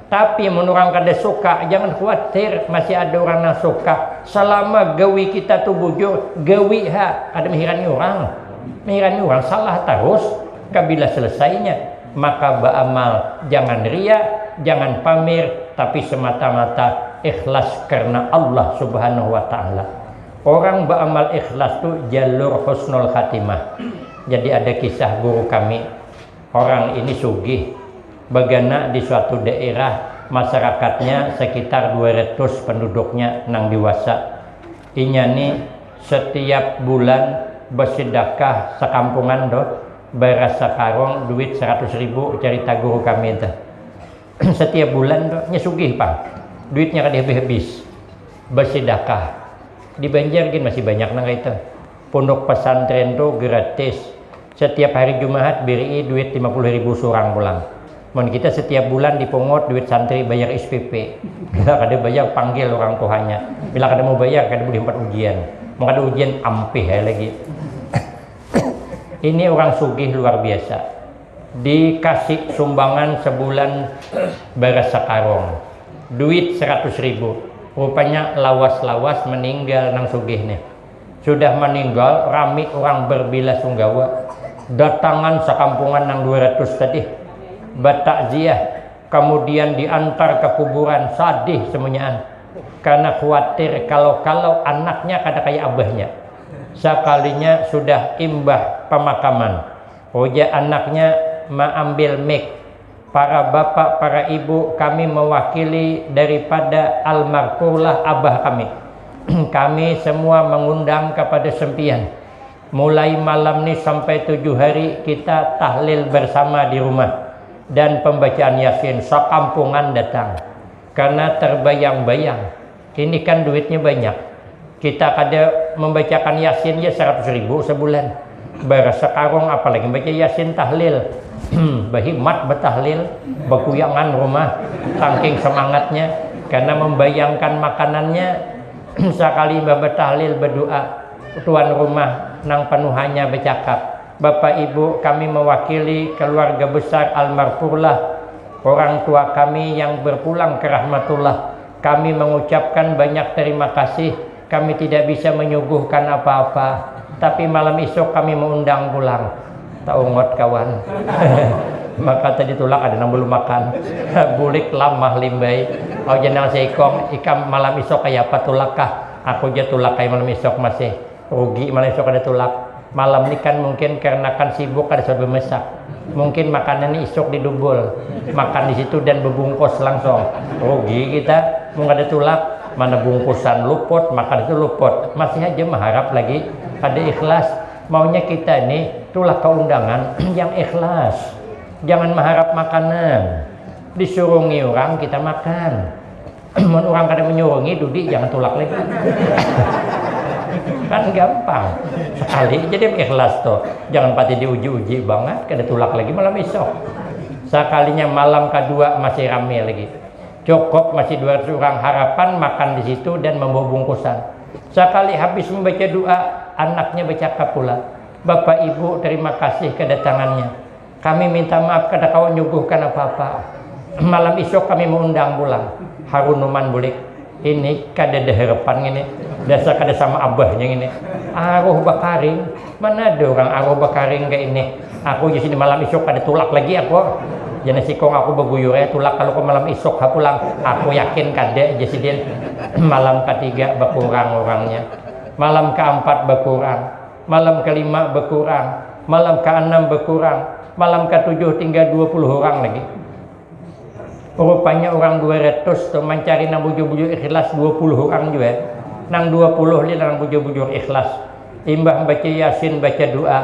S1: Tapi menurut orang kada suka, jangan khawatir, masih ada orang yang suka. Selama gawi kita tuh bujur, gawi ada mihirani orang salah terus. Kabila selesainya, maka beramal jangan ria, jangan pamer, tapi semata-mata ikhlas karena Allah Subhanahu wa taala. Orang beramal ikhlas tuh jalur husnul khatimah. Jadi ada kisah guru kami, orang ini sugih. Bagana di suatu daerah masyarakatnya sekitar 200 penduduknya nang dewasa. Inya nih setiap bulan bersedekah sekampungan do berasa karong duit 100.000 cerita guru kami itu. Setiap bulan do nya sugih Pak. Duitnya kada habis. Bersedekah. Di Banjar gin masih banyak nang itu. Pondok pesantren tuh gratis. Setiap hari Jumat beri duit 50.000 surang pulang. Mohon kita setiap bulan dipungut duit santri bayar SPP. Bila kada bayar panggil orang tuanya. Bila kada mau bayar kada boleh 4 ujian. Mau kada ujian ampih ya lagi. Ini orang sugih luar biasa. Dikasih sumbangan sebulan berasa karong. Duit 100.000. Rupanya lawas-lawas meninggal nang sugih nih. Sudah meninggal rami orang berbila sunggawa. Datangan sekampungan nang 200 tadi. Bertakziah, kemudian diantar ke kuburan, sadih semuanya karena khawatir kalau anaknya kada kayak abahnya. Sekalinya sudah imbah pemakaman, oja anaknya mengambil mic. Para bapak, para ibu, kami mewakili daripada almarhumlah abah kami. Kami semua mengundang kepada sempian. Mulai malam ini sampai 7 hari kita tahlil bersama di rumah. Dan pembacaan Yasin sekampungan datang karena terbayang-bayang ini kan duitnya banyak, kita kada membacakan Yasin ya 100.000 sebulan berasa karung apalagi baca Yasin tahlil. Berhikmat bertahlil berkuyangan rumah saking semangatnya karena membayangkan makanannya. Sekali bertahlil berdoa tuan rumah nang penuhannya bercakap, Bapak Ibu, kami mewakili keluarga besar almarhumlah orang tua kami yang berpulang ke rahmatullah. Kami mengucapkan banyak terima kasih. Kami tidak bisa menyuguhkan apa-apa, tapi malam esok kami mengundang pulang. Taungot kawan. Maka tadi tulak ada yang belum makan. Bulik lamah limbai. Au jenang seikong ikam malam esok kayak apa tulakah? Aku aja tulak kayak malam esok masih rugi, malam esok ada tulak. Malam ini kan mungkin karena kan sibuk ada sesuatu masak, mungkin makanan ini isok didubul, makan di situ dan berbungkus langsung, rugi kita. Mau ada tulak, mana bungkusan luput, makan itu luput, masih aja mengharap lagi ada ikhlas. Maunya kita nih tulak ke undangan yang ikhlas, jangan mengharap makanan. Disuruhi orang kita makan. Mun orang kada menyurungi dudi jangan tulak lagi. Kan gampang sekali jadi ikhlas tuh, jangan pati diuji-uji banget kada tulak lagi malam esok. Sekalinya malam kedua masih rame lagi, cukup masih 200 orang, harapan makan di situ dan membawa bungkusan. Sekali habis membaca doa, anaknya bercakap pula, Bapak Ibu terima kasih kedatangannya, kami minta maaf kada kawan nyuguhkan apa-apa, malam esok kami mau undang pulang. Harunuman bulik ini kada ada harapan ini, dasar kada sama abahnya ini. Aruh bakaring, mana ada orang aruh bakaring kayak ini. Aku di sini malam esok kada tulak lagi aku. Jangan sikong aku beguyur ya tulak kalau ke malam esok ha pulang. Aku yakin kada jasidin. Malam ketiga berkurang orangnya, malam keempat berkurang, malam kelima berkurang, malam keenam berkurang, malam ketujuh tinggal 20 orang lagi. Rupanya orang 200 tuh mencari nang bujur-bujur ikhlas 20 orang juga. Nang 20 li nang bujur-bujur ikhlas. Imbah baca Yasin, baca doa,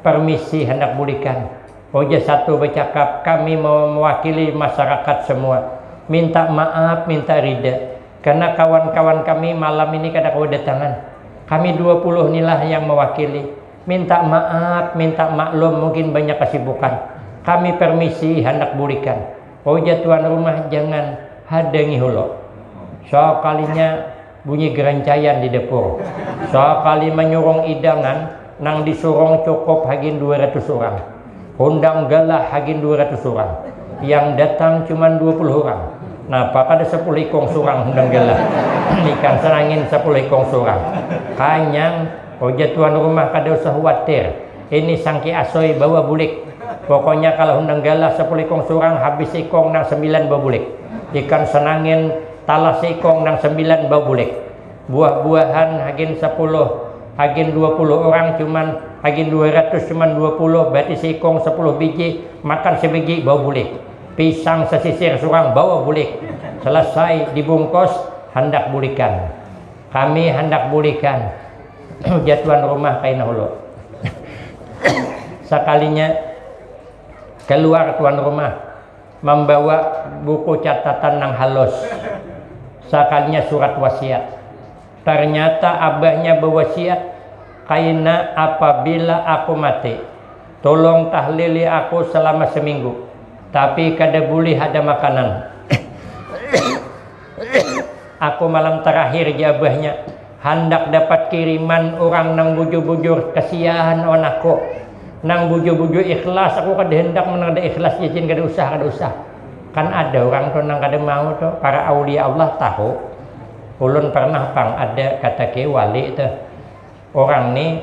S1: permisi hendak bulikan. Oja satu bercakap, kami mau mewakili masyarakat semua. Minta maaf, minta rida. Karena kawan-kawan kami malam ini kada kedatangan. Kami 20 inilah yang mewakili. Minta maaf, minta maklum, mungkin banyak kesibukan. Kami permisi hendak bulikan. Oja tuan rumah jangan hadangi hulo. Sekalinya bunyi gerancaian di dapur. Sekali menyurung idangan, nang disurung cukup hagin 200 orang. Undang galah hagin 200 orang. Yang datang cuma 20 orang. Nah, ada 10 ikong surang undang galah. Ikan senangin 10 ikong surang. Kanyang, oja tuan rumah kada usah khawatir. Ini sangki asoy bawa bulik. Pokoknya kalau undang galah 10 ikong surang habis ikong nang 9 babulik. Ikan senangin talas ikong nang 9 babulik. Buah-buahan hagin 10, hagin 20 orang cuman hagin 200 cuman 20, berarti sikong 10 biji, makan sebiji babulik. Pisang sesisir surang bawa bulik. Selesai dibungkus hendak bulikan. Kami hendak bulikan. Jatuan rumah kaina hulu. Sekalinya keluar tuan rumah membawa buku catatan nang halus, sekalinya surat wasiat. Ternyata abahnya berwasiat, kaina apabila aku mati tolong tahlili aku selama seminggu, tapi kada boleh ada makanan. Aku malam terakhir di abahnya hendak dapat kiriman orang nang bujur-bujur kasihan anakku. Nang bujur-bujur ikhlas, aku kada hendak menang ada ikhlas jin kada usah. Kan ada orang tuh nang kada mau tuh, para aulia Allah tahu. Ulun pernah pang ada kata ke wali tuh. Orang nih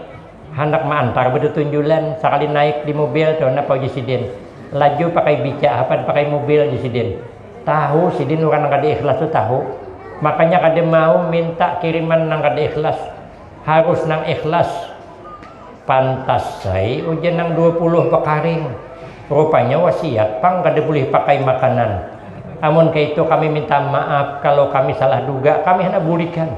S1: hendak mengantar bertunjulan, sekali naik di mobil tuh napa jisidin. Laju pakai bica apa pakai mobil jisidin. Tahu sidin orang nang kada ikhlas tuh tahu. Makanya kada mau minta kiriman nang kada ikhlas. Harus nang ikhlas. Pantas saya ujian nang 20 pekaring. Rupanya wasiat pang kada boleh pakai makanan. Amun ke itu kami minta maaf kalau kami salah duga, kami hendak bulikan.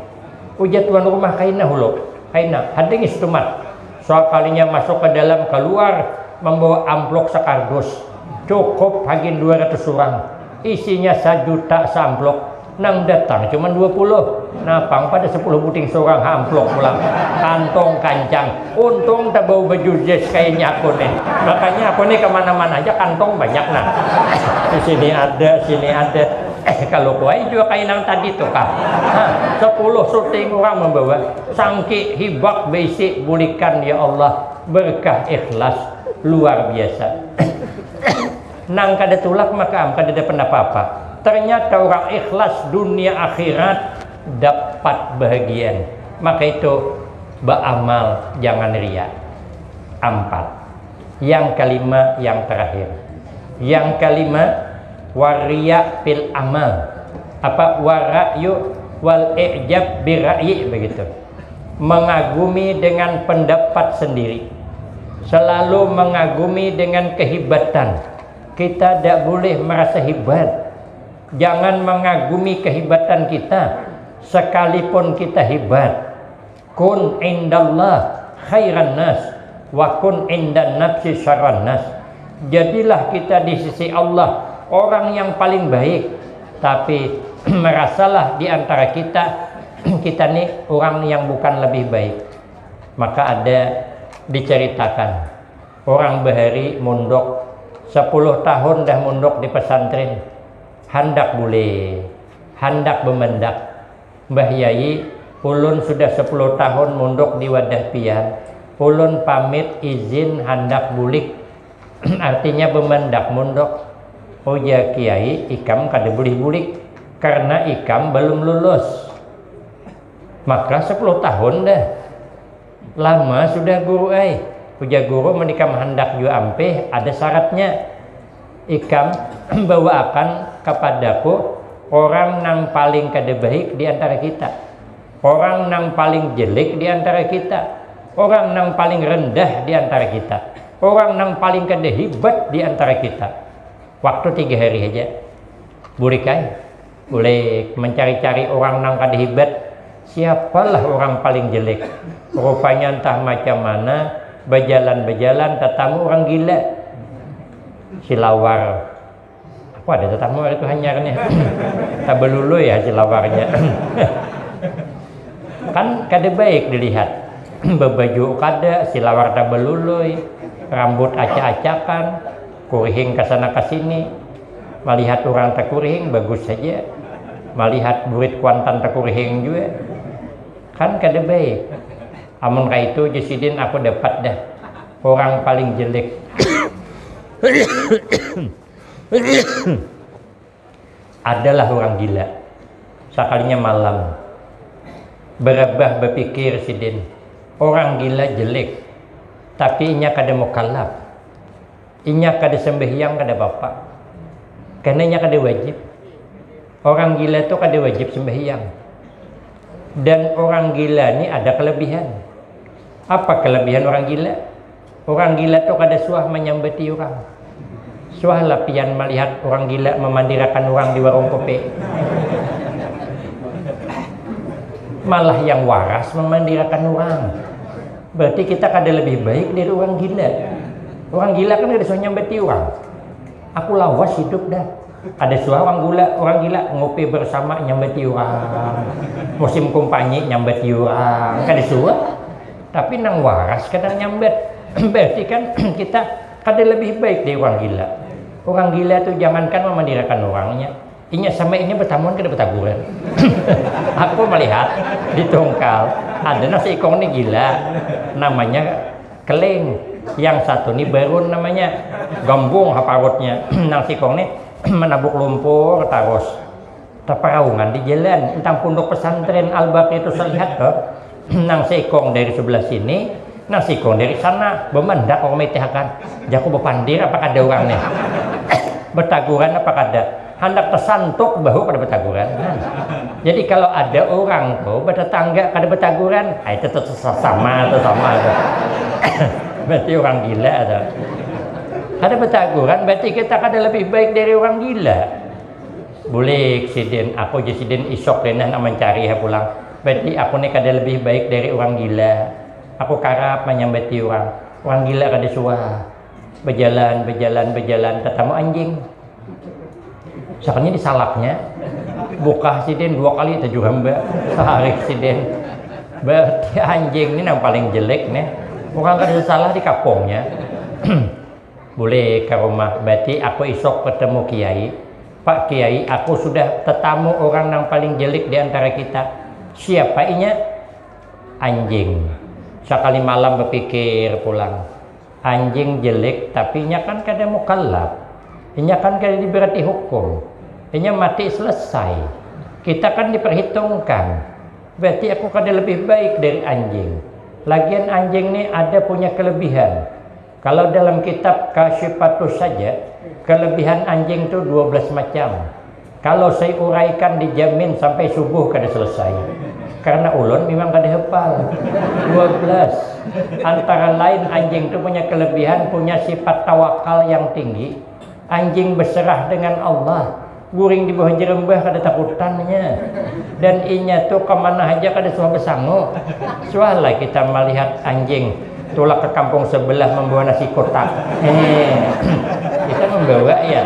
S1: Ujian tuan rumah kaina hulu. Kaina hadeng istumat. Soal kalinya masuk ke dalam keluar membawa amplok sekardus. Cukup hagin 200 orang. Isinya 1 juta samplok. Nang datang cuma 20. Nah, pang pada 10 buting seorang amplok pulang. Kantong kancang. Untung tak bau baju jas kayaknya aku nih. Makanya aku nih kemana-mana aja kantong banyak nah. Di sini ada, sini ada. Kalau kuai juga kayak nang tadi tuh kak. 10 syuting orang membawa. Sangki hibak basic bulikan ya Allah. Berkah ikhlas luar biasa. Nang kada tulak maka kada ada apa-apa. Ternyata orang ikhlas dunia akhirat dapat bahagian. Maka itu beramal jangan riya. 4. Yang kelima, yang terakhir. Yang kelima, wariya fil amal. Apa wara'yu wal i'jab bira'yi begitu. Mengagumi dengan pendapat sendiri. Selalu mengagumi dengan kehebatan. Kita tidak boleh merasa hebat. Jangan mengagumi kehebatan kita sekalipun kita hebat. Kun indallah khairan nas wa kun indan nafsi syarran nas. Jadilah kita di sisi Allah orang yang paling baik, tapi merasalah di antara kita nih orang yang bukan lebih baik. Maka ada diceritakan orang bahari mondok 10 tahun dah mondok di pesantren, hendak boleh, hendak bemendak. Mbah Yai, ulun sudah 10 tahun mondok di Wadah Pian, ulun pamit izin hendak bulik. Artinya bemendak mondok. Oh ya Kiai, ikam kada boleh bulik karena ikam belum lulus. Maka 10 tahun dah lama sudah guru puja guru menikam hendak jua ampe ada syaratnya. Ikam bawakan kepadaku orang yang paling kada baik di antara kita, orang yang paling jelek di antara kita, orang yang paling rendah di antara kita, orang yang paling kada hebat di antara kita. Waktu 3 hari aja boleh boleh mencari-cari orang yang kada hebat. Siapalah orang paling jelek? Rupanya entah macam mana, berjalan-berjalan tetamu orang gila. Silawar. Apa ada tetamu itu hanyarnya? Tak belulu ya silawarnya. Kan kada baik dilihat. Berbaju kada, silawar tak belului, rambut acak-acakan, kurihing ke sana ke sini. Melihat orang tak kurihing bagus saja. Melihat burit kuantan tak kurihing juga. Kan kada baik. Amun kayak itu Jasidin aku dapat dah orang paling jelek. Adalah orang gila. Sekalinya malam berabah berpikir Sidin, orang gila jelek, tapi inya kada mukallaf, inya kada sembahyang kada bapak, karena inya kada wajib. Orang gila itu kada wajib sembahyang. Dan orang gila ini ada kelebihan. Apa kelebihan orang gila? Orang gila itu kada suah menyambati orang. Suah lapian melihat orang gila memandirakan orang di warung kopi. Malah yang waras memandirakan orang. Berarti kita kada lebih baik dari orang gila. Orang gila kan kada suah nyambati orang. Aku lawas hidup dah. Ada suah orang gila ngopi bersama nyambati orang. Musim kumpanye nyambati orang. Kada suah. Tapi nang waras kadang nyambat. Berarti kan kita kada lebih baik dari orang gila. Orang gila itu jangankan memandirakan orangnya, inya sama inya bertamuan kada bertaburan. Aku melihat di Tungkal ada nasi ikong ini gila, namanya Keleng. Yang satu ini baru namanya Gambung haparutnya. Nasi ikong ini menabuk lumpur terus terperaungan di jalan tentang pondok pesantren Al-Baqi itu saya lihat ke nang sekong dari sebelah sini, nang sekong dari sana bemendak orang metihakan jaku bepandir apa kada orangnya bertaguran apa kada hendak tersantuk bahu pada bertaguran. Jadi kalau ada orang tuh bertetangga kada bertaguran, itu sama atau sama berarti orang gila atau kada bertaguran, berarti kita kada lebih baik dari orang gila. Boleh Sidin, aku Sidin isok dengan mencari pulang. Berarti aku ni kada lebih baik dari orang gila. Aku karap menyambati orang. Orang gila kada suah. Berjalan, tetamu anjing. Sekarang disalaknya. Buka Sidin 2 kali 7 hamba. Sehari Sidin. Berarti anjing ni yang paling jelek nih. Orang kada salah di kapongnya. Boleh ke rumah. Berarti aku esok ketemu Kiai. Pak Kiai, aku sudah tetamu orang yang paling jelek di antara kita. Siapa inya? Anjing. Sekali malam berpikir pulang. Anjing jelek, tapi inya kan kada mukallaf. Inya kan kada diberati hukum. Inya mati selesai. Kita kan diperhitungkan. Berarti aku kada lebih baik dari anjing. Lagian anjing ini ada punya kelebihan. Kalau dalam kitab Kasyifatus saja, kelebihan anjing itu 12 macam. Kalau saya uraikan dijamin sampai subuh kada selesai. Karena ulun memang kada hafal. 12. Antara lain anjing itu punya kelebihan, punya sifat tawakal yang tinggi. Anjing berserah dengan Allah. Guring di bawah jerembah kada takutannya. Dan inya tuh kemana aja kada suah besangu. Suahlah kita melihat anjing Tolak ke kampung sebelah membawa nasi kotak. Kita membawa ya.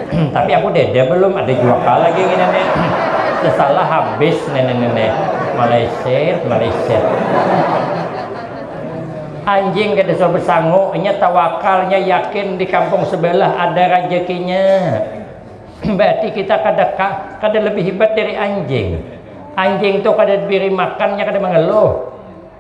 S1: Tapi aku dede belum ada jual lagi gini nih. Sesalah habis nenek-nenek. Malaysia. Anjing kada sobat sangu, nya tawakalnya yakin di kampung sebelah ada rezekinya. Berarti kita kada lebih hebat dari anjing. Anjing tuh kada diberi makannya kada mengeluh.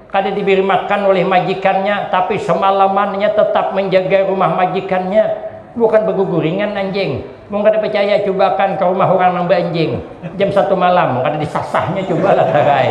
S1: Kada diberi makan oleh majikannya, tapi semalamannya tetap menjaga rumah majikannya. Bukan beguguringan anjing. Mau kada percaya cobakan ke rumah orang nambah anjing jam 1 malam, kada disasahnya cobalah tarai.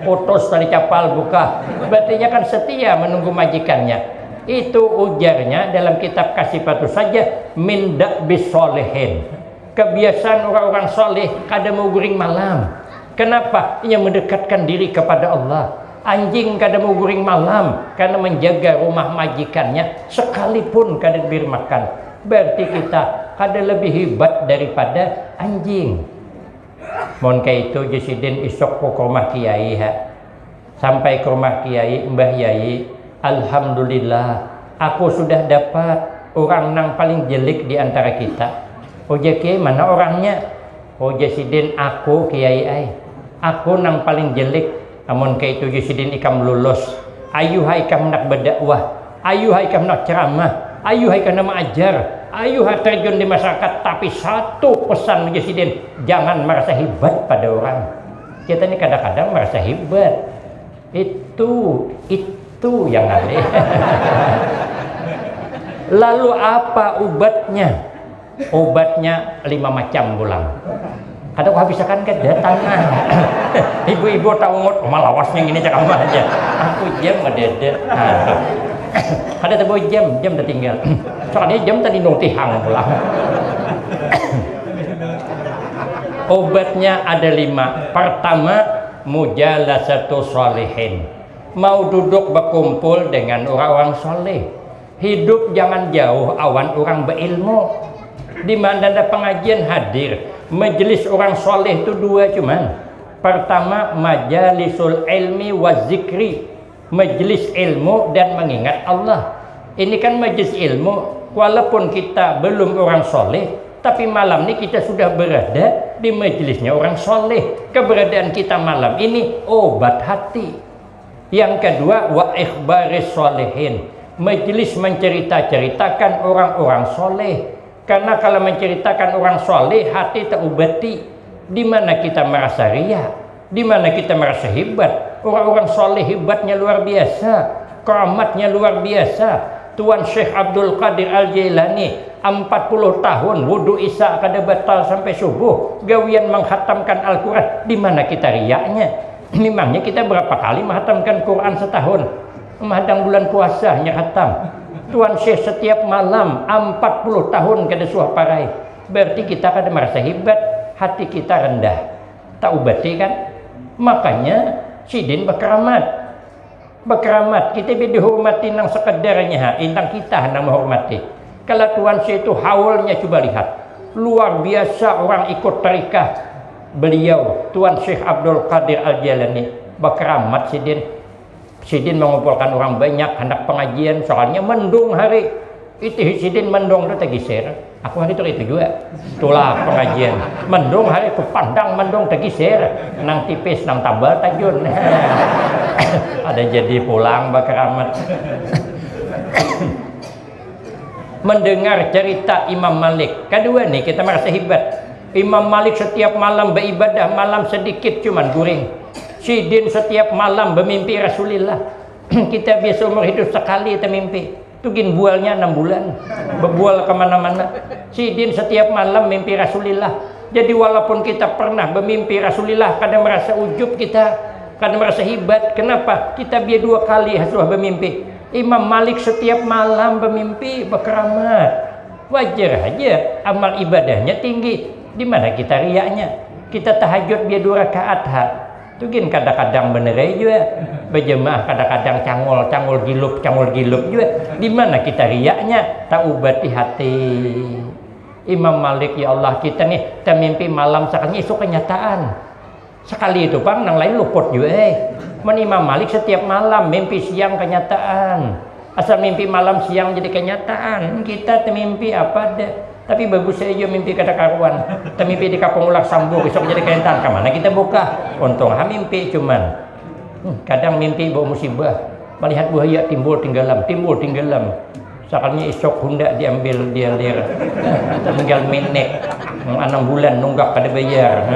S1: Putus tali capal buka. Berarti kan setia menunggu majikannya. Itu ujarnya dalam kitab Kasifatu saja min da'bis solehin. Kebiasaan orang-orang soleh kada mau guring malam. Kenapa? Ia mendekatkan diri kepada Allah. Anjing kada mau guring malam karena menjaga rumah majikannya sekalipun kada diberi makan. Berarti kita kada lebih hebat daripada anjing. Mohon kayak itu Jesidin isok ke rumah kiai sampai ke rumah kiai, Mbah Yai, alhamdulillah aku sudah dapat orang nang paling jelek di antara kita. Oja kiai mana orangnya? Oja Jesidin aku kiai aku nang paling jelek. Namun kayak itu Jesidin ikam lulus. Ayu hai kam nak berdakwah, ayu hai kam nak ceramah, ayu hai kam nak mengajar, ayu hai terjun di masyarakat. Tapi satu pesan Jesidin, jangan merasa hebat pada orang. Kita ini kadang-kadang merasa hebat. Itu yang aneh. Lalu apa obatnya? Obatnya 5 macam bulang. Kadang habiskan ke tanah. Ibu-ibu tahu ngot malawasnya gini cakap aja. Aku jam ngedede. Ada tebo jam tertinggal. Soalnya jam tadi nung tihang pulang. Obatnya ada 5. Pertama, mujalasatu sholihin. Mau duduk berkumpul dengan orang-orang soleh. Hidup jangan jauh awan orang berilmu. Di mana ada pengajian hadir. Majelis orang soleh itu 2 cuman. Pertama, majalisul ilmi wa zikri. Majelis ilmu dan mengingat Allah. Ini kan majelis ilmu. Walaupun kita belum orang soleh, tapi malam ini kita sudah berada di majelisnya orang soleh. Keberadaan kita malam ini obat hati. Yang kedua, wa ikhbaris solehin. Majelis menceritakan orang-orang soleh. Karena kalau menceritakan orang soleh, hati terobati. Di mana kita merasa riya, di mana kita merasa hebat. Orang-orang soleh hebatnya luar biasa, keramatnya luar biasa. Tuan Syekh Abdul Qadir Al-Jailani 40 tahun wudu isya kada batal sampai subuh, gawian menghatamkan Al-Quran. Di mana kita riyaknya? Memangnya kita berapa kali menghatamkan Quran setahun? Menghadang bulan puasa hanya khatam. Tuan Syekh setiap malam 40 tahun kada suah parai. Berarti kita kada merasa hebat, hati kita rendah. Tak ubati kan? Makanya sidin berkeramat. Berkeramat, kita bisa dihormati nang sekedarnya, intang kita nang menghormati. Kalau Tuan Syekh itu haulnya coba lihat. Luar biasa orang ikut tarikah. Beliau Tuan Syekh Abdul Qadir Al-Jailani berkeramat sidin. Sidin mengumpulkan orang banyak hendak pengajian, soalnya mendung hari itu sidin mendung itu tergeser. Aku hari itu juga itulah pengajian mendung hari itu pandang mendung tergeser nang tipis nang tabal tajun. Ada jadi pulang bakaramat. Mendengar cerita Imam Malik. Kedua nih kita merasa hebat. Imam Malik setiap malam beribadah, malam sedikit cuman guring. Sidin setiap malam bermimpi Rasulullah. Kita biasa umur hidup sekali termimpi. Tugin bualnya 6 bulan. Berbual kemana-mana. Sidin setiap malam mimpi Rasulullah. Jadi walaupun kita pernah bermimpi Rasulullah, kadang merasa ujub kita, kadang merasa hebat. Kenapa? Kita biar 2 kali hasuah bermimpi. Imam Malik setiap malam bermimpi berkeramat. Wajar aja amal ibadahnya tinggi. Di mana kita riyaknya? Kita tahajud biar 2 rakaat. Tugin kadang-kadang bener juga berjemaah, kadang-kadang cangol gilup juga. Di mana kita riyaknya? Tak ubati hati. Imam Malik, ya Allah, kita nih termimpi malam sekali, esok kenyataan. Sekali itu Bang, nang lain luput juga Imam Malik setiap malam mimpi siang kenyataan. Asal mimpi malam siang jadi kenyataan. Kita mimpi apa deh. Tapi bagus saya juga mimpi kata karuan. Kita mimpi di Kapung Ulak Sambu besok jadi kenyataan. Kemana kita buka? Untung mimpi cuman. Kadang mimpi bawa musibah. Melihat buaya timbul tenggelam. Sakalnya esok hendak diambil dia tinggal menek 6 bulan nunggak kada bayar.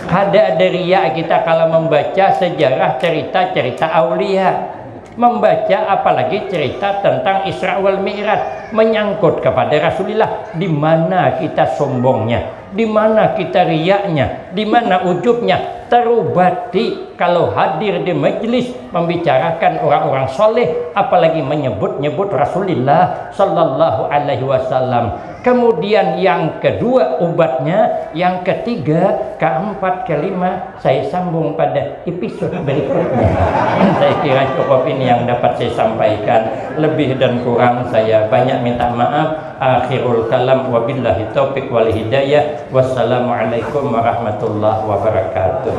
S1: Ada riya kita kalau membaca sejarah cerita aulia, membaca apalagi cerita tentang Isra wal Mi'raj, menyangkut kepada Rasulullah. Di mana kita sombongnya, di mana kita riyaknya, di mana ujubnya. Terobati kalau hadir di majelis membicarakan orang-orang soleh, apalagi menyebut-nyebut Rasulullah Sallallahu Alaihi Wasallam. Kemudian yang kedua obatnya, yang ketiga, keempat, kelima saya sambung pada episode berikutnya. Saya kira cukup ini yang dapat saya sampaikan. Lebih dan kurang saya banyak minta maaf. Akhirul kalam wabillahi taufiq wal hidayah. Wassalamualaikum warahmatullahi wabarakatuh.